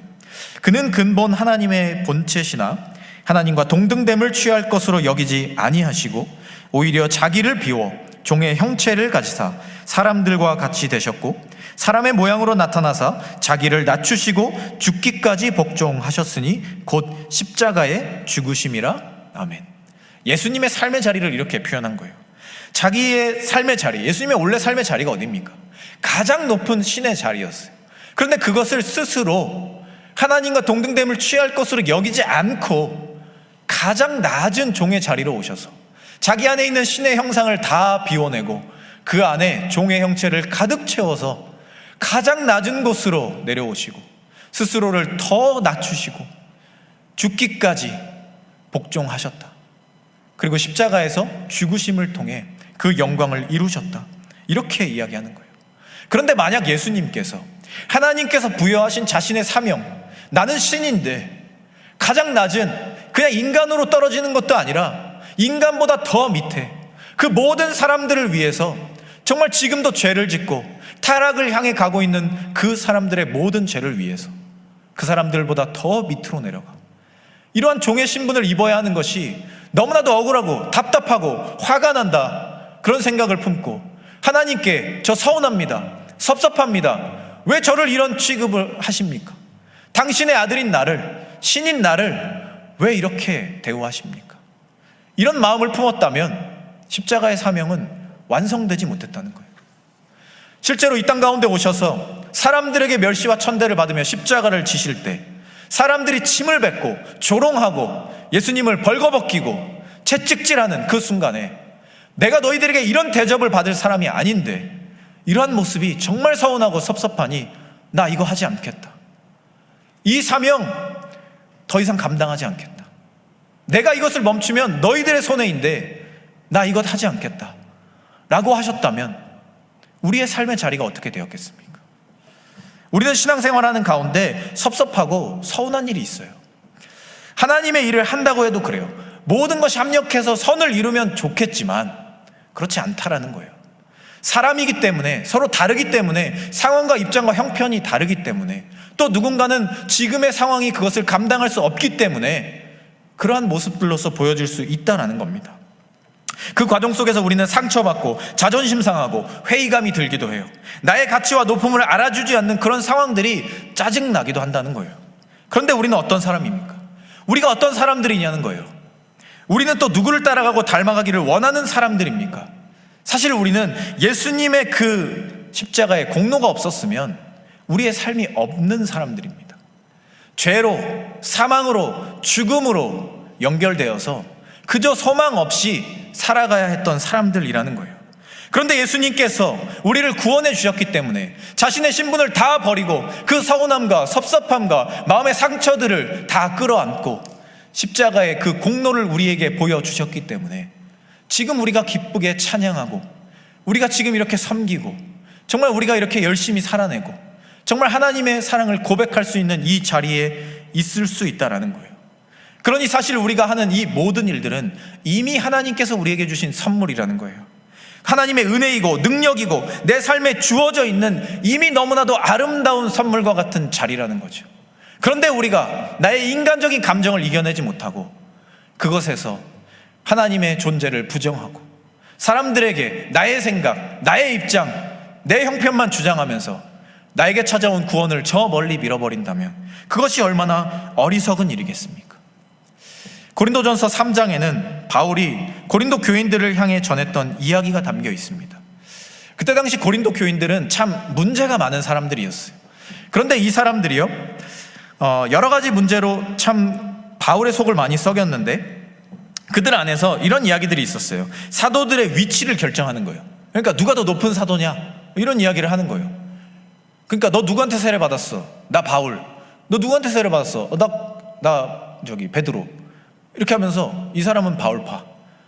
그는 근본 하나님의 본체시나 하나님과 동등됨을 취할 것으로 여기지 아니하시고 오히려 자기를 비워 종의 형체를 가지사 사람들과 같이 되셨고 사람의 모양으로 나타나사 자기를 낮추시고 죽기까지 복종하셨으니 곧 십자가의 죽으심이라. 아멘. 예수님의 삶의 자리를 이렇게 표현한 거예요. 자기의 삶의 자리, 예수님의 원래 삶의 자리가 어디입니까? 가장 높은 신의 자리였어요. 그런데 그것을 스스로 하나님과 동등됨을 취할 것으로 여기지 않고 가장 낮은 종의 자리로 오셔서 자기 안에 있는 신의 형상을 다 비워내고 그 안에 종의 형체를 가득 채워서 가장 낮은 곳으로 내려오시고 스스로를 더 낮추시고 죽기까지 복종하셨다. 그리고 십자가에서 죽으심을 통해 그 영광을 이루셨다. 이렇게 이야기하는 거예요. 그런데 만약 예수님께서 하나님께서 부여하신 자신의 사명, 나는 신인데 가장 낮은 그냥 인간으로 떨어지는 것도 아니라 인간보다 더 밑에 그 모든 사람들을 위해서 정말 지금도 죄를 짓고 타락을 향해 가고 있는 그 사람들의 모든 죄를 위해서 그 사람들보다 더 밑으로 내려가 이러한 종의 신분을 입어야 하는 것이 너무나도 억울하고 답답하고 화가 난다, 그런 생각을 품고 하나님께 저 서운합니다, 섭섭합니다, 왜 저를 이런 취급을 하십니까? 당신의 아들인 나를, 신인 나를 왜 이렇게 대우하십니까? 이런 마음을 품었다면 십자가의 사명은 완성되지 못했다는 거예요. 실제로 이 땅 가운데 오셔서 사람들에게 멸시와 천대를 받으며 십자가를 지실 때 사람들이 침을 뱉고 조롱하고 예수님을 벌거벗기고 채찍질하는 그 순간에 내가 너희들에게 이런 대접을 받을 사람이 아닌데 이러한 모습이 정말 서운하고 섭섭하니 나 이거 하지 않겠다. 이 사명 더 이상 감당하지 않겠다. 내가 이것을 멈추면 너희들의 손해인데 나 이것 하지 않겠다 라고 하셨다면 우리의 삶의 자리가 어떻게 되었겠습니까? 우리는 신앙생활하는 가운데 섭섭하고 서운한 일이 있어요. 하나님의 일을 한다고 해도 그래요. 모든 것이 합력해서 선을 이루면 좋겠지만 그렇지 않다라는 거예요. 사람이기 때문에, 서로 다르기 때문에, 상황과 입장과 형편이 다르기 때문에, 또 누군가는 지금의 상황이 그것을 감당할 수 없기 때문에 그러한 모습들로서 보여질 수 있다는 겁니다. 그 과정 속에서 우리는 상처받고 자존심 상하고 회의감이 들기도 해요. 나의 가치와 높음을 알아주지 않는 그런 상황들이 짜증나기도 한다는 거예요. 그런데 우리는 어떤 사람입니까? 우리가 어떤 사람들이냐는 거예요. 우리는 또 누구를 따라가고 닮아가기를 원하는 사람들입니까? 사실 우리는 예수님의 그 십자가에 공로가 없었으면 우리의 삶이 없는 사람들입니다. 죄로, 사망으로, 죽음으로 연결되어서 그저 소망 없이 살아가야 했던 사람들이라는 거예요. 그런데 예수님께서 우리를 구원해 주셨기 때문에 자신의 신분을 다 버리고 그 서운함과 섭섭함과 마음의 상처들을 다 끌어안고 십자가의 그 공로를 우리에게 보여주셨기 때문에 지금 우리가 기쁘게 찬양하고 우리가 지금 이렇게 섬기고 정말 우리가 이렇게 열심히 살아내고 정말 하나님의 사랑을 고백할 수 있는 이 자리에 있을 수 있다는 거예요. 그러니 사실 우리가 하는 이 모든 일들은 이미 하나님께서 우리에게 주신 선물이라는 거예요. 하나님의 은혜이고 능력이고 내 삶에 주어져 있는 이미 너무나도 아름다운 선물과 같은 자리라는 거죠. 그런데 우리가 나의 인간적인 감정을 이겨내지 못하고 그것에서 하나님의 존재를 부정하고 사람들에게 나의 생각, 나의 입장, 내 형편만 주장하면서 나에게 찾아온 구원을 저 멀리 밀어버린다면 그것이 얼마나 어리석은 일이겠습니까? 고린도전서 3장에는 바울이 고린도 교인들을 향해 전했던 이야기가 담겨 있습니다. 그때 당시 고린도 교인들은 참 문제가 많은 사람들이었어요. 그런데 이 사람들이요, 여러 가지 문제로 참 바울의 속을 많이 썩였는데 그들 안에서 이런 이야기들이 있었어요. 사도들의 위치를 결정하는 거예요. 그러니까 누가 더 높은 사도냐 이런 이야기를 하는 거예요. 그러니까 너 누구한테 세례 받았어? 나 바울. 너 누구한테 세례 받았어? 나 저기 베드로. 이렇게 하면서 이 사람은 바울파,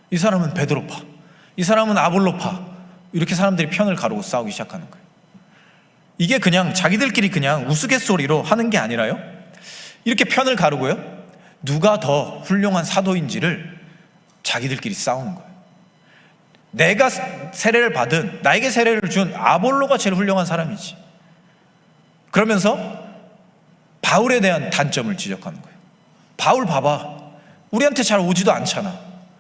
이 사람은 베드로파, 이 사람은 아볼로파, 이렇게 사람들이 편을 가르고 싸우기 시작하는 거예요. 이게 그냥 자기들끼리 그냥 우스갯소리로 하는 게 아니라요, 이렇게 편을 가르고요, 누가 더 훌륭한 사도인지를 자기들끼리 싸우는 거예요. 내가 세례를 받은, 나에게 세례를 준 아볼로가 제일 훌륭한 사람이지. 그러면서 바울에 대한 단점을 지적하는 거예요. 바울 봐봐, 우리한테 잘 오지도 않잖아.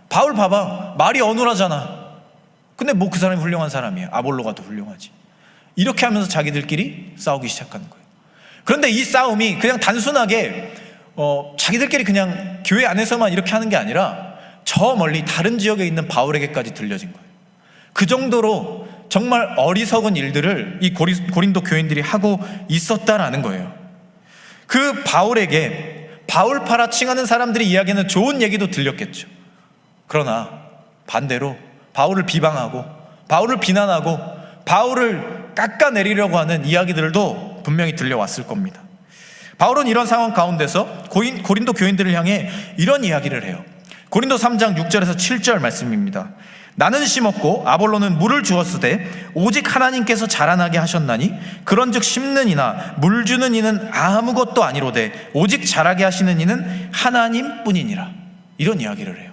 바울 봐봐, 말이 어눌하잖아. 근데 뭐 그 사람이 훌륭한 사람이야. 아볼로가 더 훌륭하지. 이렇게 하면서 자기들끼리 싸우기 시작하는 거예요. 그런데 이 싸움이 그냥 단순하게 자기들끼리 그냥 교회 안에서만 이렇게 하는 게 아니라 저 멀리 다른 지역에 있는 바울에게까지 들려진 거예요. 그 정도로 정말 어리석은 일들을 이 고린도 교인들이 하고 있었다라는 거예요. 그 바울에게 바울파라 칭하는 사람들이 이야기하는 좋은 얘기도 들렸겠죠. 그러나 반대로 바울을 비방하고 바울을 비난하고 바울을 깎아내리려고 하는 이야기들도 분명히 들려왔을 겁니다. 바울은 이런 상황 가운데서 고린도 교인들을 향해 이런 이야기를 해요. 고린도 3장 6절에서 7절 말씀입니다. 나는 심었고 아볼로는 물을 주었으되 오직 하나님께서 자라나게 하셨나니 그런즉 심는 이나 물 주는 이는 아무것도 아니로되 오직 자라게 하시는 이는 하나님뿐이니라. 이런 이야기를 해요.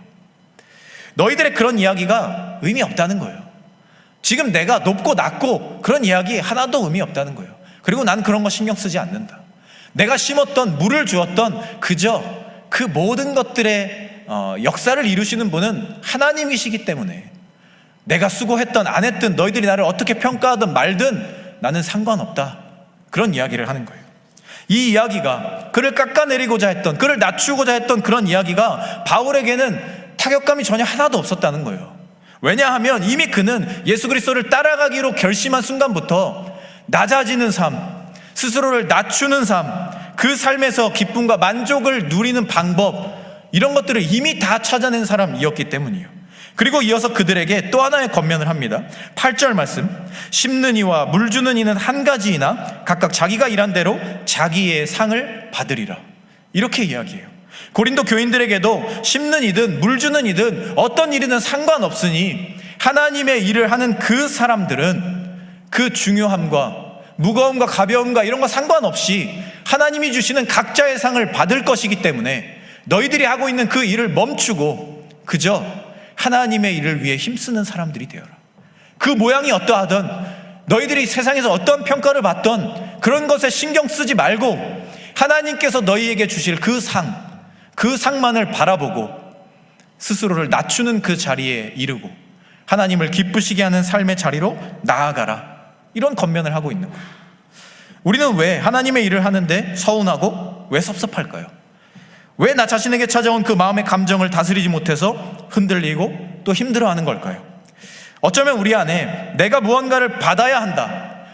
너희들의 그런 이야기가 의미 없다는 거예요. 지금 내가 높고 낮고 그런 이야기 하나도 의미 없다는 거예요. 그리고 난 그런 거 신경 쓰지 않는다. 내가 심었던 물을 주었던 그저 그 모든 것들의 역사를 이루시는 분은 하나님이시기 때문에 내가 수고했던 안 했든 너희들이 나를 어떻게 평가하든 말든 나는 상관없다. 그런 이야기를 하는 거예요. 이 이야기가 그를 깎아내리고자 했던, 그를 낮추고자 했던 그런 이야기가 바울에게는 타격감이 전혀 하나도 없었다는 거예요. 왜냐하면 이미 그는 예수 그리스도를 따라가기로 결심한 순간부터 낮아지는 삶, 스스로를 낮추는 삶, 그 삶에서 기쁨과 만족을 누리는 방법, 이런 것들을 이미 다 찾아낸 사람이었기 때문이에요. 그리고 이어서 그들에게 또 하나의 권면을 합니다. 8절 말씀, 심는 이와 물 주는 이는 한 가지이나 각각 자기가 일한 대로 자기의 상을 받으리라. 이렇게 이야기해요. 고린도 교인들에게도 심는 이든 물 주는 이든 어떤 일이든 상관없으니 하나님의 일을 하는 그 사람들은 그 중요함과 무거움과 가벼움과 이런 거 상관없이 하나님이 주시는 각자의 상을 받을 것이기 때문에 너희들이 하고 있는 그 일을 멈추고 그저 하나님의 일을 위해 힘쓰는 사람들이 되어라. 그 모양이 어떠하든 너희들이 세상에서 어떤 평가를 받던 그런 것에 신경 쓰지 말고 하나님께서 너희에게 주실 그 상만을 바라보고 스스로를 낮추는 그 자리에 이르고 하나님을 기쁘시게 하는 삶의 자리로 나아가라. 이런 권면을 하고 있는 거예요. 우리는 왜 하나님의 일을 하는데 서운하고 왜 섭섭할까요? 왜 나 자신에게 찾아온 그 마음의 감정을 다스리지 못해서 흔들리고 또 힘들어하는 걸까요? 어쩌면 우리 안에 내가 무언가를 받아야 한다,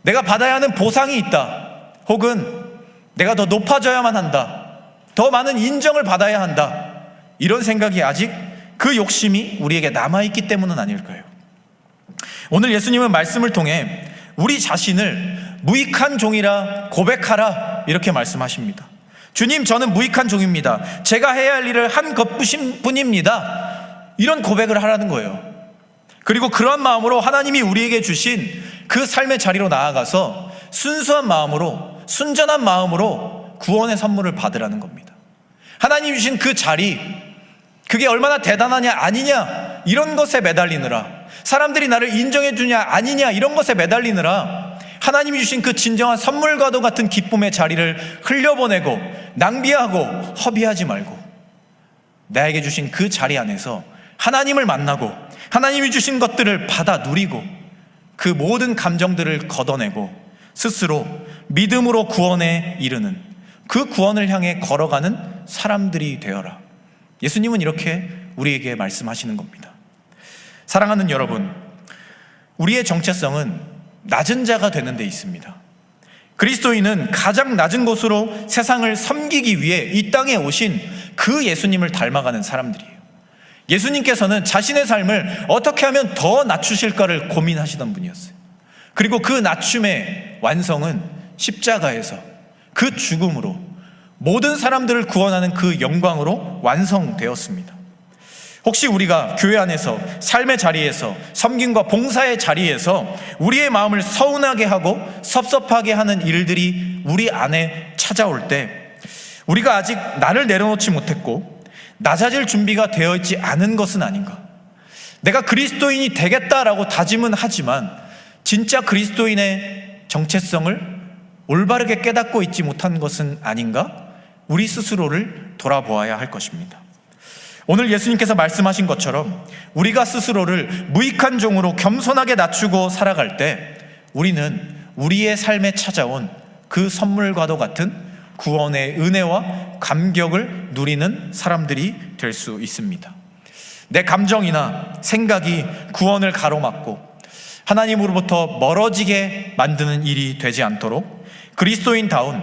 내가 받아야 하는 보상이 있다, 혹은 내가 더 높아져야만 한다, 더 많은 인정을 받아야 한다, 이런 생각이 아직 그 욕심이 우리에게 남아있기 때문은 아닐까요? 오늘 예수님은 말씀을 통해 우리 자신을 무익한 종이라 고백하라 이렇게 말씀하십니다. 주님, 저는 무익한 종입니다. 제가 해야 할 일을 한 것뿐입니다. 이런 고백을 하라는 거예요. 그리고 그러한 마음으로 하나님이 우리에게 주신 그 삶의 자리로 나아가서 순수한 마음으로, 순전한 마음으로 구원의 선물을 받으라는 겁니다. 하나님이 주신 그 자리, 그게 얼마나 대단하냐 아니냐 이런 것에 매달리느라, 사람들이 나를 인정해 주냐 아니냐 이런 것에 매달리느라 하나님이 주신 그 진정한 선물과도 같은 기쁨의 자리를 흘려보내고 낭비하고 허비하지 말고 나에게 주신 그 자리 안에서 하나님을 만나고 하나님이 주신 것들을 받아 누리고 그 모든 감정들을 걷어내고 스스로 믿음으로 구원에 이르는, 그 구원을 향해 걸어가는 사람들이 되어라. 예수님은 이렇게 우리에게 말씀하시는 겁니다. 사랑하는 여러분, 우리의 정체성은 낮은 자가 되는 데 있습니다. 그리스도인은 가장 낮은 곳으로 세상을 섬기기 위해 이 땅에 오신 그 예수님을 닮아가는 사람들이에요. 예수님께서는 자신의 삶을 어떻게 하면 더 낮추실까를 고민하시던 분이었어요. 그리고 그 낮춤의 완성은 십자가에서, 그 죽음으로 모든 사람들을 구원하는 그 영광으로 완성되었습니다. 혹시 우리가 교회 안에서 삶의 자리에서 섬김과 봉사의 자리에서 우리의 마음을 서운하게 하고 섭섭하게 하는 일들이 우리 안에 찾아올 때 우리가 아직 나를 내려놓지 못했고 낮아질 준비가 되어 있지 않은 것은 아닌가? 내가 그리스도인이 되겠다라고 다짐은 하지만 진짜 그리스도인의 정체성을 올바르게 깨닫고 있지 못한 것은 아닌가? 우리 스스로를 돌아보아야 할 것입니다. 오늘 예수님께서 말씀하신 것처럼 우리가 스스로를 무익한 종으로 겸손하게 낮추고 살아갈 때 우리는 우리의 삶에 찾아온 그 선물과도 같은 구원의 은혜와 감격을 누리는 사람들이 될 수 있습니다. 내 감정이나 생각이 구원을 가로막고 하나님으로부터 멀어지게 만드는 일이 되지 않도록 그리스도인다운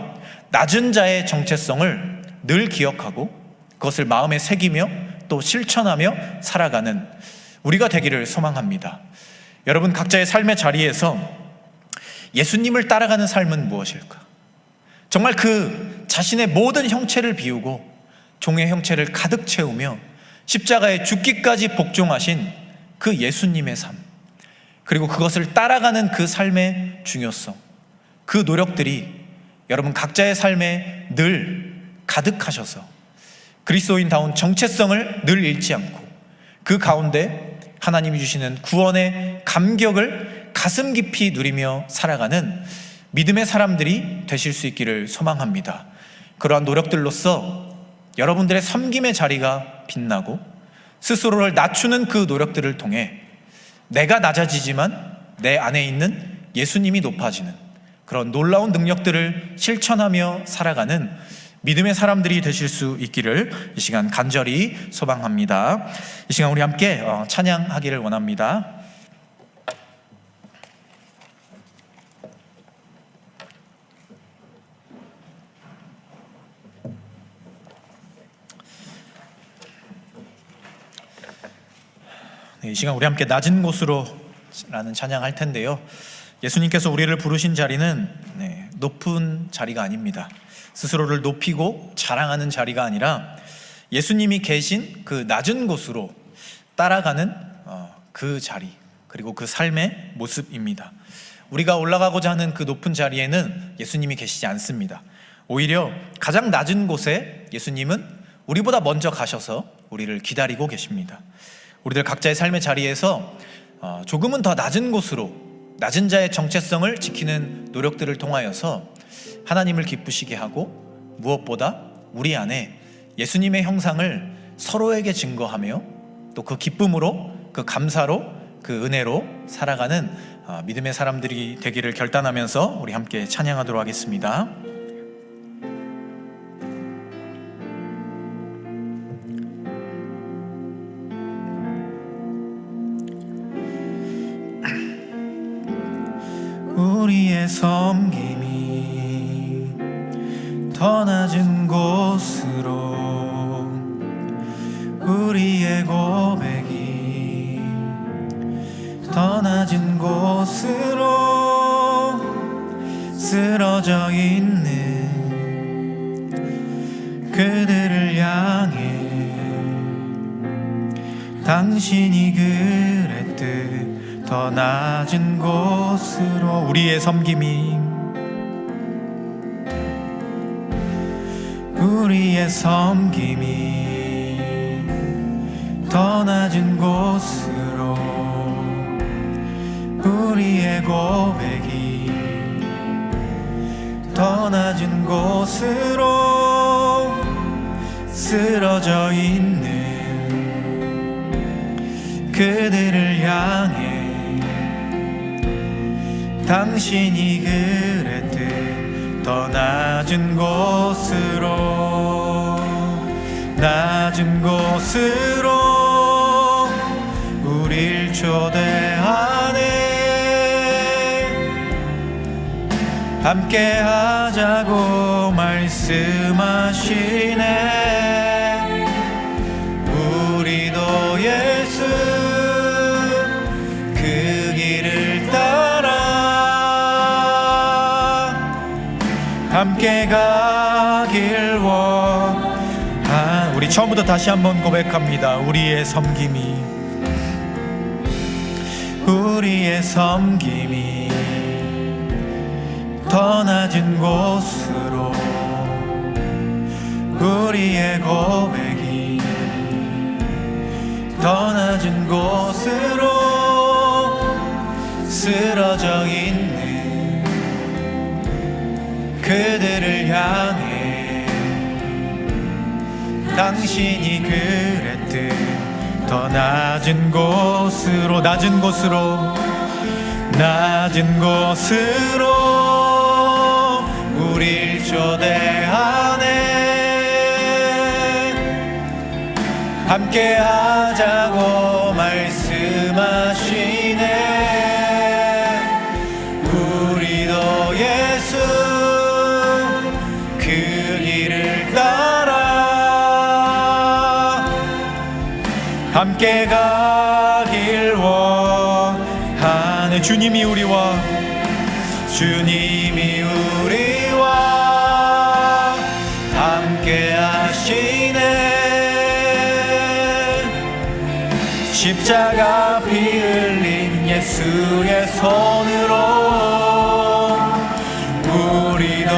낮은 자의 정체성을 늘 기억하고 그것을 마음에 새기며 또 실천하며 살아가는 우리가 되기를 소망합니다. 여러분, 각자의 삶의 자리에서 예수님을 따라가는 삶은 무엇일까? 정말 그 자신의 모든 형체를 비우고 종의 형체를 가득 채우며 십자가에 죽기까지 복종하신 그 예수님의 삶, 그리고 그것을 따라가는 그 삶의 중요성, 그 노력들이 여러분 각자의 삶에 늘 가득하셔서 그리스도인다운 정체성을 늘 잃지 않고 그 가운데 하나님이 주시는 구원의 감격을 가슴 깊이 누리며 살아가는 믿음의 사람들이 되실 수 있기를 소망합니다. 그러한 노력들로서 여러분들의 섬김의 자리가 빛나고 스스로를 낮추는 그 노력들을 통해 내가 낮아지지만 내 안에 있는 예수님이 높아지는 그런 놀라운 능력들을 실천하며 살아가는 믿음의 사람들이 되실 수 있기를 이 시간 간절히 소망합니다. 이 시간 우리 함께 찬양하기를 원합니다. 이 시간 우리 함께 낮은 곳으로 라는 찬양할 텐데요. 예수님께서 우리를 부르신 자리는 높은 자리가 아닙니다. 스스로를 높이고 자랑하는 자리가 아니라 예수님이 계신 그 낮은 곳으로 따라가는 그 자리, 그리고 그 삶의 모습입니다. 우리가 올라가고자 하는 그 높은 자리에는 예수님이 계시지 않습니다. 오히려 가장 낮은 곳에 예수님은 우리보다 먼저 가셔서 우리를 기다리고 계십니다. 우리들 각자의 삶의 자리에서 조금은 더 낮은 곳으로 낮은 자의 정체성을 지키는 노력들을 통하여서 하나님을 기쁘시게 하고 무엇보다 우리 안에 예수님의 형상을 서로에게 증거하며 또 그 기쁨으로, 그 감사로, 그 은혜로 살아가는 믿음의 사람들이 되기를 결단하면서 우리 함께 찬양하도록 하겠습니다. 우리의 섬김이 더 낮은 곳으로, 우리의 고백이 더 낮은 곳으로 쓰러져 있는 그들을 향해 당신이 그랬듯 더 낮은 곳으로 우리의 섬김이, 우리의 섬김이 더 낮은 곳으로, 우리의 고백이 더 낮은 곳으로 쓰러져 있는 그들을 향해 당신이 그랬듯 더 낮은 곳으로, 낮은 곳으로 우릴 초대하네. 함께 하자고 말씀하시네. 우리도 예수 그 길을 따라 함께 가길 원하. 우리 처음부터 다시 한번 고백합니다. 우리의 섬김이 더 낮은 곳으로, 우리의 고백이 더 낮은 곳으로 쓰러져 있는 그들을 향해 당신이 그랬듯 더 낮은 곳으로, 낮은 곳으로, 낮은 곳으로 우릴 초대하네. 함께 하자고 말씀하시네. 우리도 예수 그 길을 따라 함께 가길 원하네. 주님이 우리와 함께 하시네. 십자가 피 흘린 예수의 손으로 우리도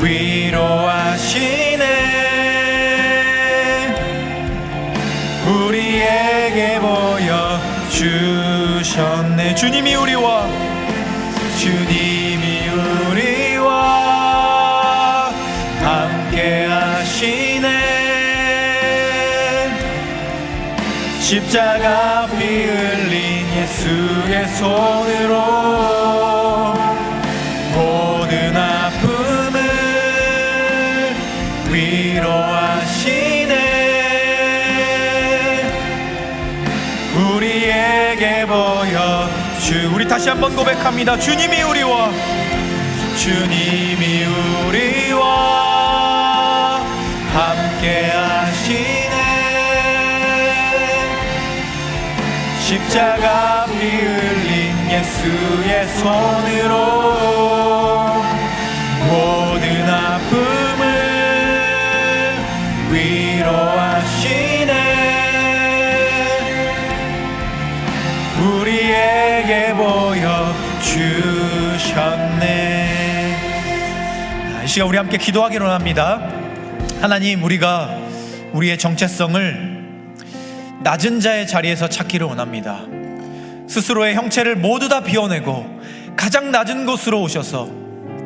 위로하시네. 우리에게 보여 주셨네. 주님이 우리와 함께 하시네. 십자가 피 흘린 예수의 손으로 모든 아픔을 위로하시네. 우리에게 보여 우리 다시 한번 고백합니다. 주님이 우리와 함께 하시네. 십자가 피 흘린 예수의 손으로 모든 아픔을 위로하시네. 우리에게 보여 주셨네. 이 시간 우리 함께 기도하기로 합니다. 하나님, 우리가 우리의 정체성을 낮은 자의 자리에서 찾기를 원합니다. 스스로의 형체를 모두 다 비워내고 가장 낮은 곳으로 오셔서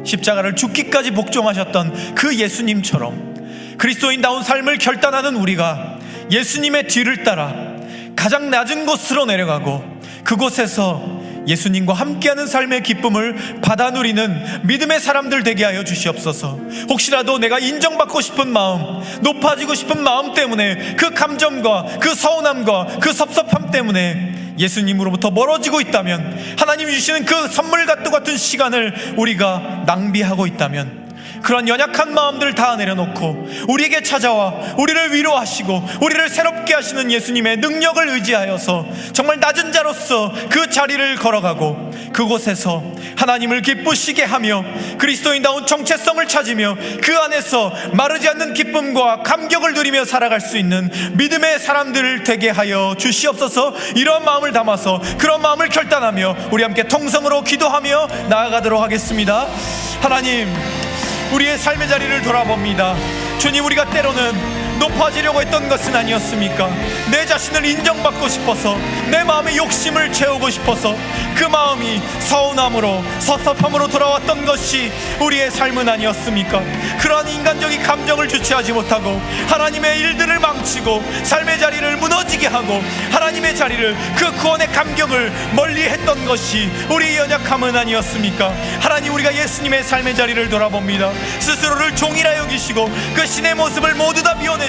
십자가를 죽기까지 복종하셨던 그 예수님처럼 그리스도인다운 삶을 결단하는 우리가 예수님의 뒤를 따라 가장 낮은 곳으로 내려가고 그곳에서 예수님과 함께하는 삶의 기쁨을 받아 누리는 믿음의 사람들 되게 하여 주시옵소서. 혹시라도 내가 인정받고 싶은 마음, 높아지고 싶은 마음 때문에 그 감정과 그 서운함과 그 섭섭함 때문에 예수님으로부터 멀어지고 있다면, 하나님이 주시는 그 선물과 똑같은 시간을 우리가 낭비하고 있다면, 그런 연약한 마음들을 다 내려놓고 우리에게 찾아와 우리를 위로하시고 우리를 새롭게 하시는 예수님의 능력을 의지하여서 정말 낮은 자로서 그 자리를 걸어가고 그곳에서 하나님을 기쁘시게 하며 그리스도인다운 정체성을 찾으며 그 안에서 마르지 않는 기쁨과 감격을 누리며 살아갈 수 있는 믿음의 사람들 되게 하여 주시옵소서. 이런 마음을 담아서 그런 마음을 결단하며 우리 함께 통성으로 기도하며 나아가도록 하겠습니다. 하나님, 우리의 삶의 자리를 돌아봅니다. 주님, 우리가 때로는 높아지려고 했던 것은 아니었습니까? 내 자신을 인정받고 싶어서, 내 마음의 욕심을 채우고 싶어서 그 마음이 서운함으로 섭섭함으로 돌아왔던 것이 우리의 삶은 아니었습니까? 그러한 인간적인 감정을 주체하지 못하고 하나님의 일들을 망치고 삶의 자리를 무너지게 하고 하나님의 자리를, 그 구원의 감격을 멀리 했던 것이 우리의 연약함은 아니었습니까? 하나님, 우리가 예수님의 삶의 자리를 돌아봅니다. 스스로를 종이라 여기시고 그 신의 모습을 모두 다 비워내시고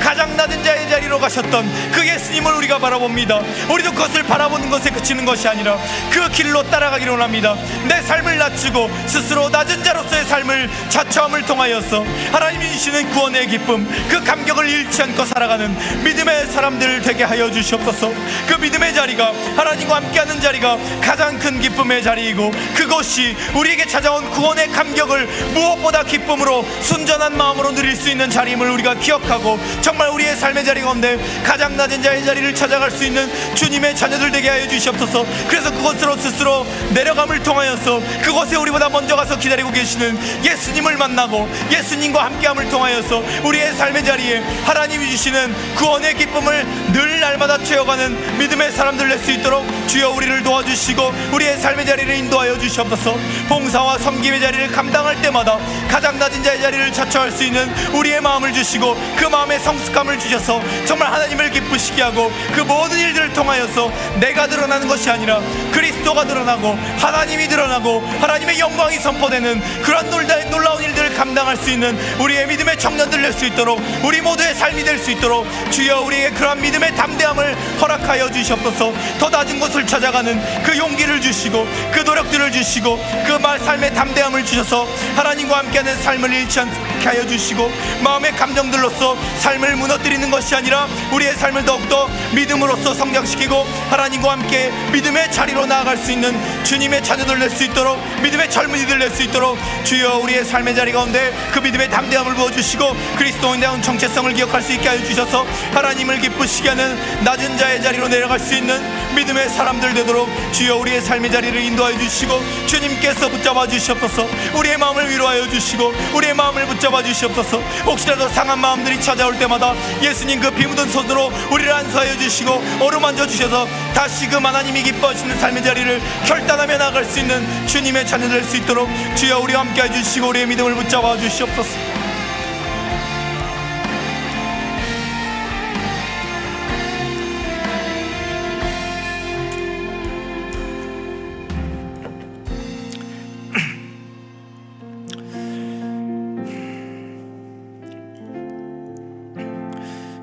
가장 낮은 자의 자리로 가셨던 그 예수님을 우리가 바라봅니다. 우리도 그것을 바라보는 것에 그치는 것이 아니라 그 길로 따라가기를 원합니다. 내 삶을 낮추고 스스로 낮은 자로서의 삶을 자처함을 통하여서 하나님이 주시는 구원의 기쁨, 그 감격을 잃지 않고 살아가는 믿음의 사람들 되게 하여 주시옵소서. 그 믿음의 자리가, 하나님과 함께하는 자리가 가장 큰 기쁨의 자리이고, 그것이 우리에게 찾아온 구원의 감격을 무엇보다 기쁨으로 순전한 마음으로 누릴 수 있는 자리임을 우리가 기억하고, 정말 우리의 삶의 자리 가운데 가장 낮은 자의 자리를 찾아갈 수 있는 주님의 자녀들 되게 하여 주시옵소서. 그래서 그곳으로 스스로 내려감을 통하여서 그곳에 우리보다 먼저 가서 기다리고 계시는 예수님을 만나고 예수님과 함께함을 통하여서 우리의 삶의 자리에 하나님이 주시는 구원의 기쁨을 늘 날마다 채워가는 믿음의 사람들 될 수 있도록 주여 우리를 도와주시고 우리의 삶의 자리를 인도하여 주시옵소서. 봉사와 섬김의 자리를 감당할 때마다 가장 낮은 자의 자리를 자처할 수 있는 우리의 마음을 주시고, 그 마음의 성숙함을 주셔서 정말 하나님을 기쁘시게 하고, 그 모든 일들을 통하여서 내가 드러나는 것이 아니라 그리스도가 드러나고 하나님이 드러나고 하나님의 영광이 선포되는 그런 놀라운 일들을 감당할 수 있는 우리의 믿음의 청년들 될 수 있도록, 우리 모두의 삶이 될 수 있도록 주여 우리에게 그러한 믿음의 담대함을 허락하여 주시옵소서. 더 낮은 곳을 찾아가는 그 용기를 주시고, 그 노력들을 주시고, 그 삶의 담대함을 주셔서 하나님과 함께하는 삶을 잃지 않게 하여 주시고, 마음의 감정들로서 삶을 무너뜨리는 것이 아니라 우리의 삶을 더욱더 믿음으로써 성장시키고 하나님과 함께 믿음의 자리로 나아갈 수 있는 주님의 자녀들 될 수 있도록, 믿음의 젊은이들 될 수 있도록 주여 우리의 삶의 자리 가운데 그 믿음의 담대함을 부어주시고 그리스도인에 대한 정체성을 기억할 수 있게 하여 주셔서 하나님을 기쁘시게 하는 낮은 자의 자리로 내려갈 수 있는 믿음의 사람들 되도록 주여 우리의 삶의 자리를 인도하여 주시고 주님께서 붙잡아 주시옵소서. 우리의 마음을 위로하여 주시고 우리의 마음을 붙잡아 주시옵소서. 혹시라도 상한 마음들이 찾아올 때마다 예수님 그 피 묻은 손으로 우리를 안수하여 주시고 어루만져 주셔서 다시금 하나님이 기뻐하시는 삶의 자리를 결단하며 나아갈 수 있는 주님의 자녀 될 수 있도록 주여 우리와 함께 해주시고 우리의 믿음을 붙잡아 주시옵소서.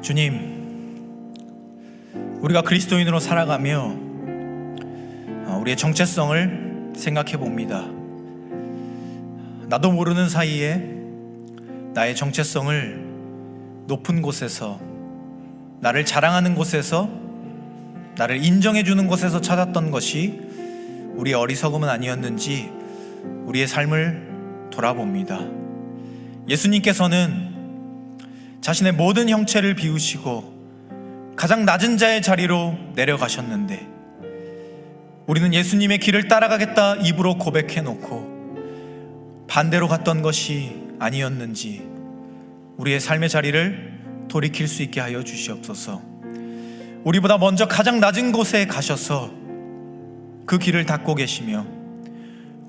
주님, 우리가 그리스도인으로 살아가며 우리의 정체성을 생각해 봅니다. 나도 모르는 사이에 나의 정체성을 높은 곳에서, 나를 자랑하는 곳에서, 나를 인정해 주는 곳에서 찾았던 것이 우리의 어리석음은 아니었는지 우리의 삶을 돌아봅니다. 예수님께서는 자신의 모든 형체를 비우시고 가장 낮은 자의 자리로 내려가셨는데, 우리는 예수님의 길을 따라가겠다 입으로 고백해 놓고 반대로 갔던 것이 아니었는지 우리의 삶의 자리를 돌이킬 수 있게 하여 주시옵소서. 우리보다 먼저 가장 낮은 곳에 가셔서 그 길을 닦고 계시며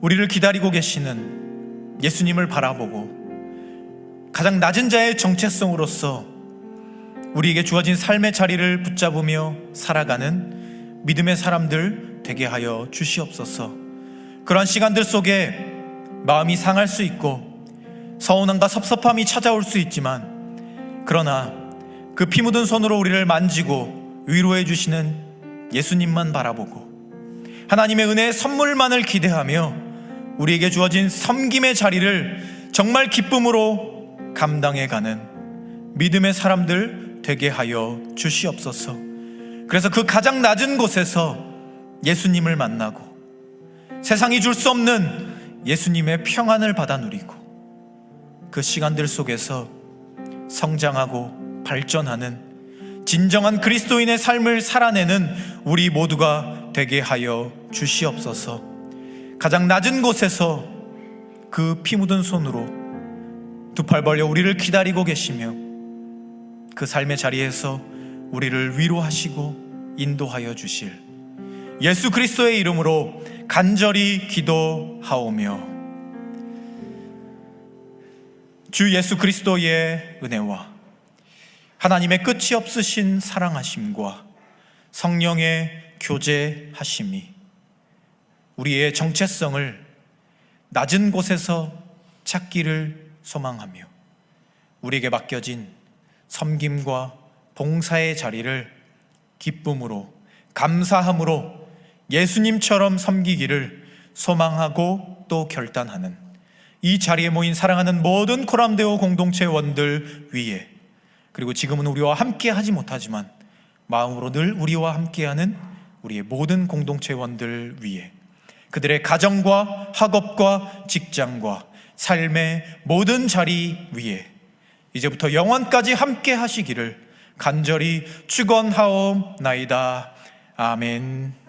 우리를 기다리고 계시는 예수님을 바라보고 가장 낮은 자의 정체성으로서 우리에게 주어진 삶의 자리를 붙잡으며 살아가는 믿음의 사람들 되게 하여 주시옵소서. 그러한 시간들 속에 마음이 상할 수 있고 서운함과 섭섭함이 찾아올 수 있지만, 그러나 그 피 묻은 손으로 우리를 만지고 위로해 주시는 예수님만 바라보고 하나님의 은혜의 선물만을 기대하며 우리에게 주어진 섬김의 자리를 정말 기쁨으로 감당해가는 믿음의 사람들 되게 하여 주시옵소서. 그래서 그 가장 낮은 곳에서 예수님을 만나고 세상이 줄 수 없는 예수님의 평안을 받아 누리고 그 시간들 속에서 성장하고 발전하는 진정한 그리스도인의 삶을 살아내는 우리 모두가 되게 하여 주시옵소서. 가장 낮은 곳에서 그 피 묻은 손으로 두 팔 벌려 우리를 기다리고 계시며 그 삶의 자리에서 우리를 위로하시고 인도하여 주실 예수 그리스도의 이름으로 간절히 기도하오며, 주 예수 그리스도의 은혜와 하나님의 끝이 없으신 사랑하심과 성령의 교제하심이 우리의 정체성을 낮은 곳에서 찾기를 소망하며 우리에게 맡겨진 섬김과 봉사의 자리를 기쁨으로 감사함으로 예수님처럼 섬기기를 소망하고 또 결단하는 이 자리에 모인 사랑하는 모든 코람데오 공동체원들 위에, 그리고 지금은 우리와 함께 하지 못하지만 마음으로 늘 우리와 함께하는 우리의 모든 공동체원들 위에, 그들의 가정과 학업과 직장과 삶의 모든 자리 위에 이제부터 영원까지 함께 하시기를 간절히 축원하옵나이다. 아멘.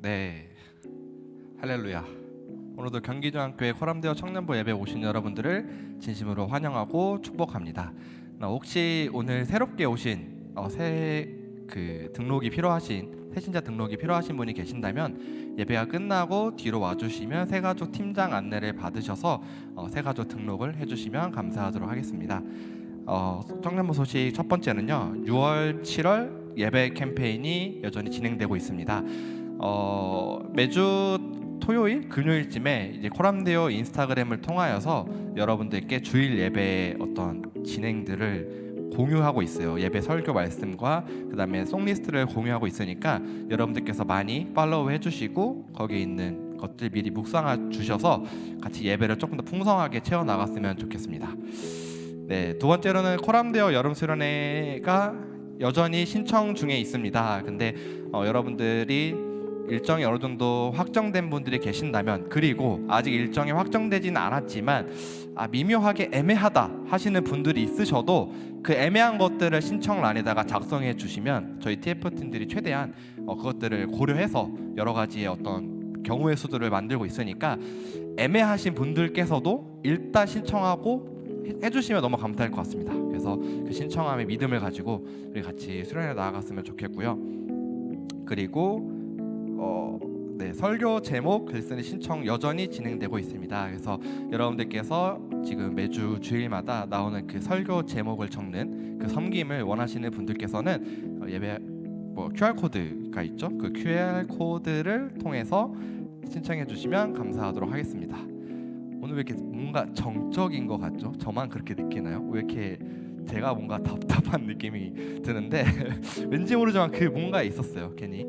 네, 할렐루야. 오늘도 경기중앙교회 코람데오 청년부 예배 오신 여러분들을 진심으로 환영하고 축복합니다. 혹시 오늘 새롭게 오신 등록이 필요하신 새신자 등록이 필요하신 분이 계신다면 예배가 끝나고 뒤로 와주시면 새가족 팀장 안내를 받으셔서 새가족 등록을 해주시면 감사하도록 하겠습니다. 청년부 소식 첫 번째는요, 6월, 7월 예배 캠페인이 여전히 진행되고 있습니다. 매주 토요일, 금요일쯤에 이제 코람데오 인스타그램을 통하여서 여러분들께 주일 예배의 어떤 진행들을 공유하고 있어요. 예배 설교 말씀과 그다음에 송리스트를 공유하고 있으니까 여러분들께서 많이 팔로우 해주시고 거기에 있는 것들 미리 묵상해 주셔서 같이 예배를 조금 더 풍성하게 채워 나갔으면 좋겠습니다. 네, 두 번째로는 코람데오 여름 수련회가 여전히 신청 중에 있습니다. 근데 여러분들이 일정이 어느 정도 확정된 분들이 계신다면, 그리고 아직 일정이 확정되지는 않았지만 미묘하게 애매하다 하시는 분들이 있으셔도 그 애매한 것들을 신청란에다가 작성해 주시면 저희 TF팀들이 최대한 그것들을 고려해서 여러 가지의 어떤 경우의 수들을 만들고 있으니까 애매하신 분들께서도 일단 신청하고 해주시면 너무 감사할 것 같습니다. 그래서 그 신청함의 믿음을 가지고 우리 같이 수련회 나아갔으면 좋겠고요. 그리고 설교 제목 글쓰기 신청 여전히 진행되고 있습니다. 그래서 여러분들께서 지금 매주 주일마다 나오는 그 설교 제목을 적는 그 섬김을 원하시는 분들께서는 예배 QR 코드가 있죠. 그 QR 코드를 통해서 신청해 주시면 감사하도록 하겠습니다. 오늘 왜 이렇게 뭔가 정적인 것 같죠? 저만 그렇게 느끼나요? 왜 이렇게 제가 뭔가 답답한 느낌이 드는데 왠지 모르지만 그 뭔가 있었어요. 괜히.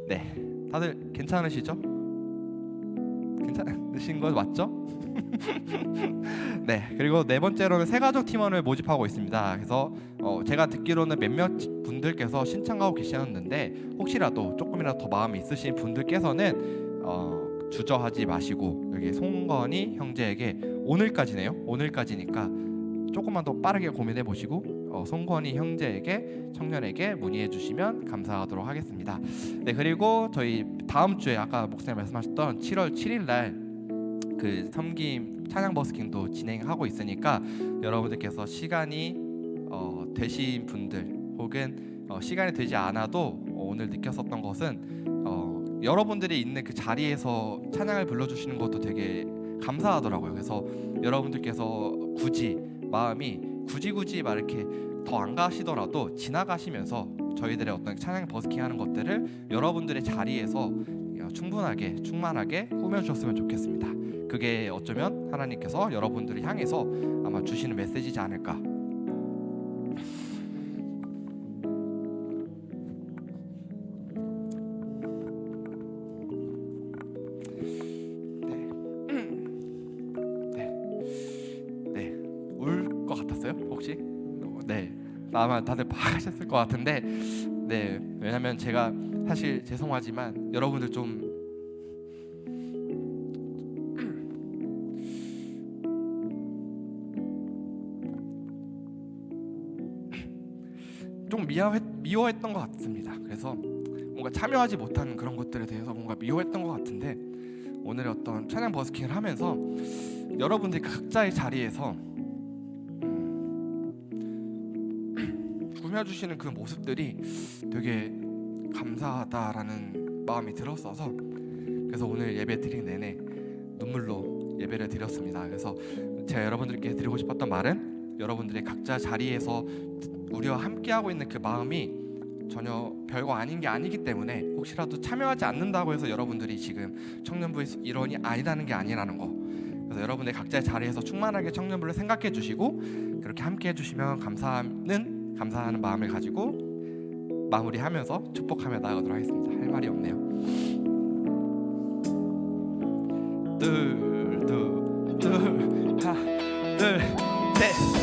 네, 다들 괜찮으시죠? 괜찮으신 거 맞죠? 네, 그리고 네 번째로는 새가족 팀원을 모집하고 있습니다. 그래서 제가 듣기로는 몇몇 분들께서 신청하고 계셨는데 혹시라도 조금이라도 더 마음이 있으신 분들께서는 주저하지 마시고 여기 송건희 형제에게 오늘까지네요. 오늘까지니까 조금만 더 빠르게 고민해 보시고 송건희 형제에게 청년에게 문의해 주시면 감사하도록 하겠습니다. 네, 그리고 저희 다음 주에 아까 목사님 말씀하셨던 7월 7일 날 그 섬김 찬양 버스킹도 진행하고 있으니까 여러분들께서 시간이 되신 분들 혹은 시간이 되지 않아도 오늘 느꼈었던 것은 여러분들이 있는 그 자리에서 찬양을 불러주시는 것도 되게 감사하더라고요. 그래서 여러분들께서 마음이 굳이 막 이렇게 더 안 가시더라도 지나가시면서 저희들의 어떤 찬양 버스킹 하는 것들을 여러분들의 자리에서 충분하게 충만하게 꾸며주셨으면 좋겠습니다. 그게 어쩌면 하나님께서 여러분들을 향해서 아마 주시는 메시지지 않을까. 울 것 같았어요? 혹시? 네, 아마 다들 파악하셨을 것 같은데, 네, 왜냐면 제가 사실 죄송하지만 여러분들 좀 미워했던 것 같습니다. 그래서 뭔가 참여하지 못한 그런 것들에 대해서 뭔가 미워했던 것 같은데, 오늘의 어떤 찬양 버스킹을 하면서 여러분들이 각자의 자리에서 꾸며주시는 그 모습들이 되게 감사하다라는 마음이 들었어서, 그래서 오늘 예배 드린 내내 눈물로 예배를 드렸습니다. 그래서 제가 여러분들께 드리고 싶었던 말은 여러분들의 각자 자리에서 우리와 함께하고 있는 그 마음이 전혀 별거 아닌 게 아니기 때문에 혹시라도 참여하지 않는다고 해서 여러분들이 지금 청년부의 일원이 아니라는 게 아니라는 거. 그래서 여러분의 각자의 자리에서 충만하게 청년부를 생각해 주시고 그렇게 함께 해주시면 감사하는 마음을 가지고 마무리하면서 축복하며 나아가도록 하겠습니다. 할 말이 없네요. 둘, 하나, 둘, 셋.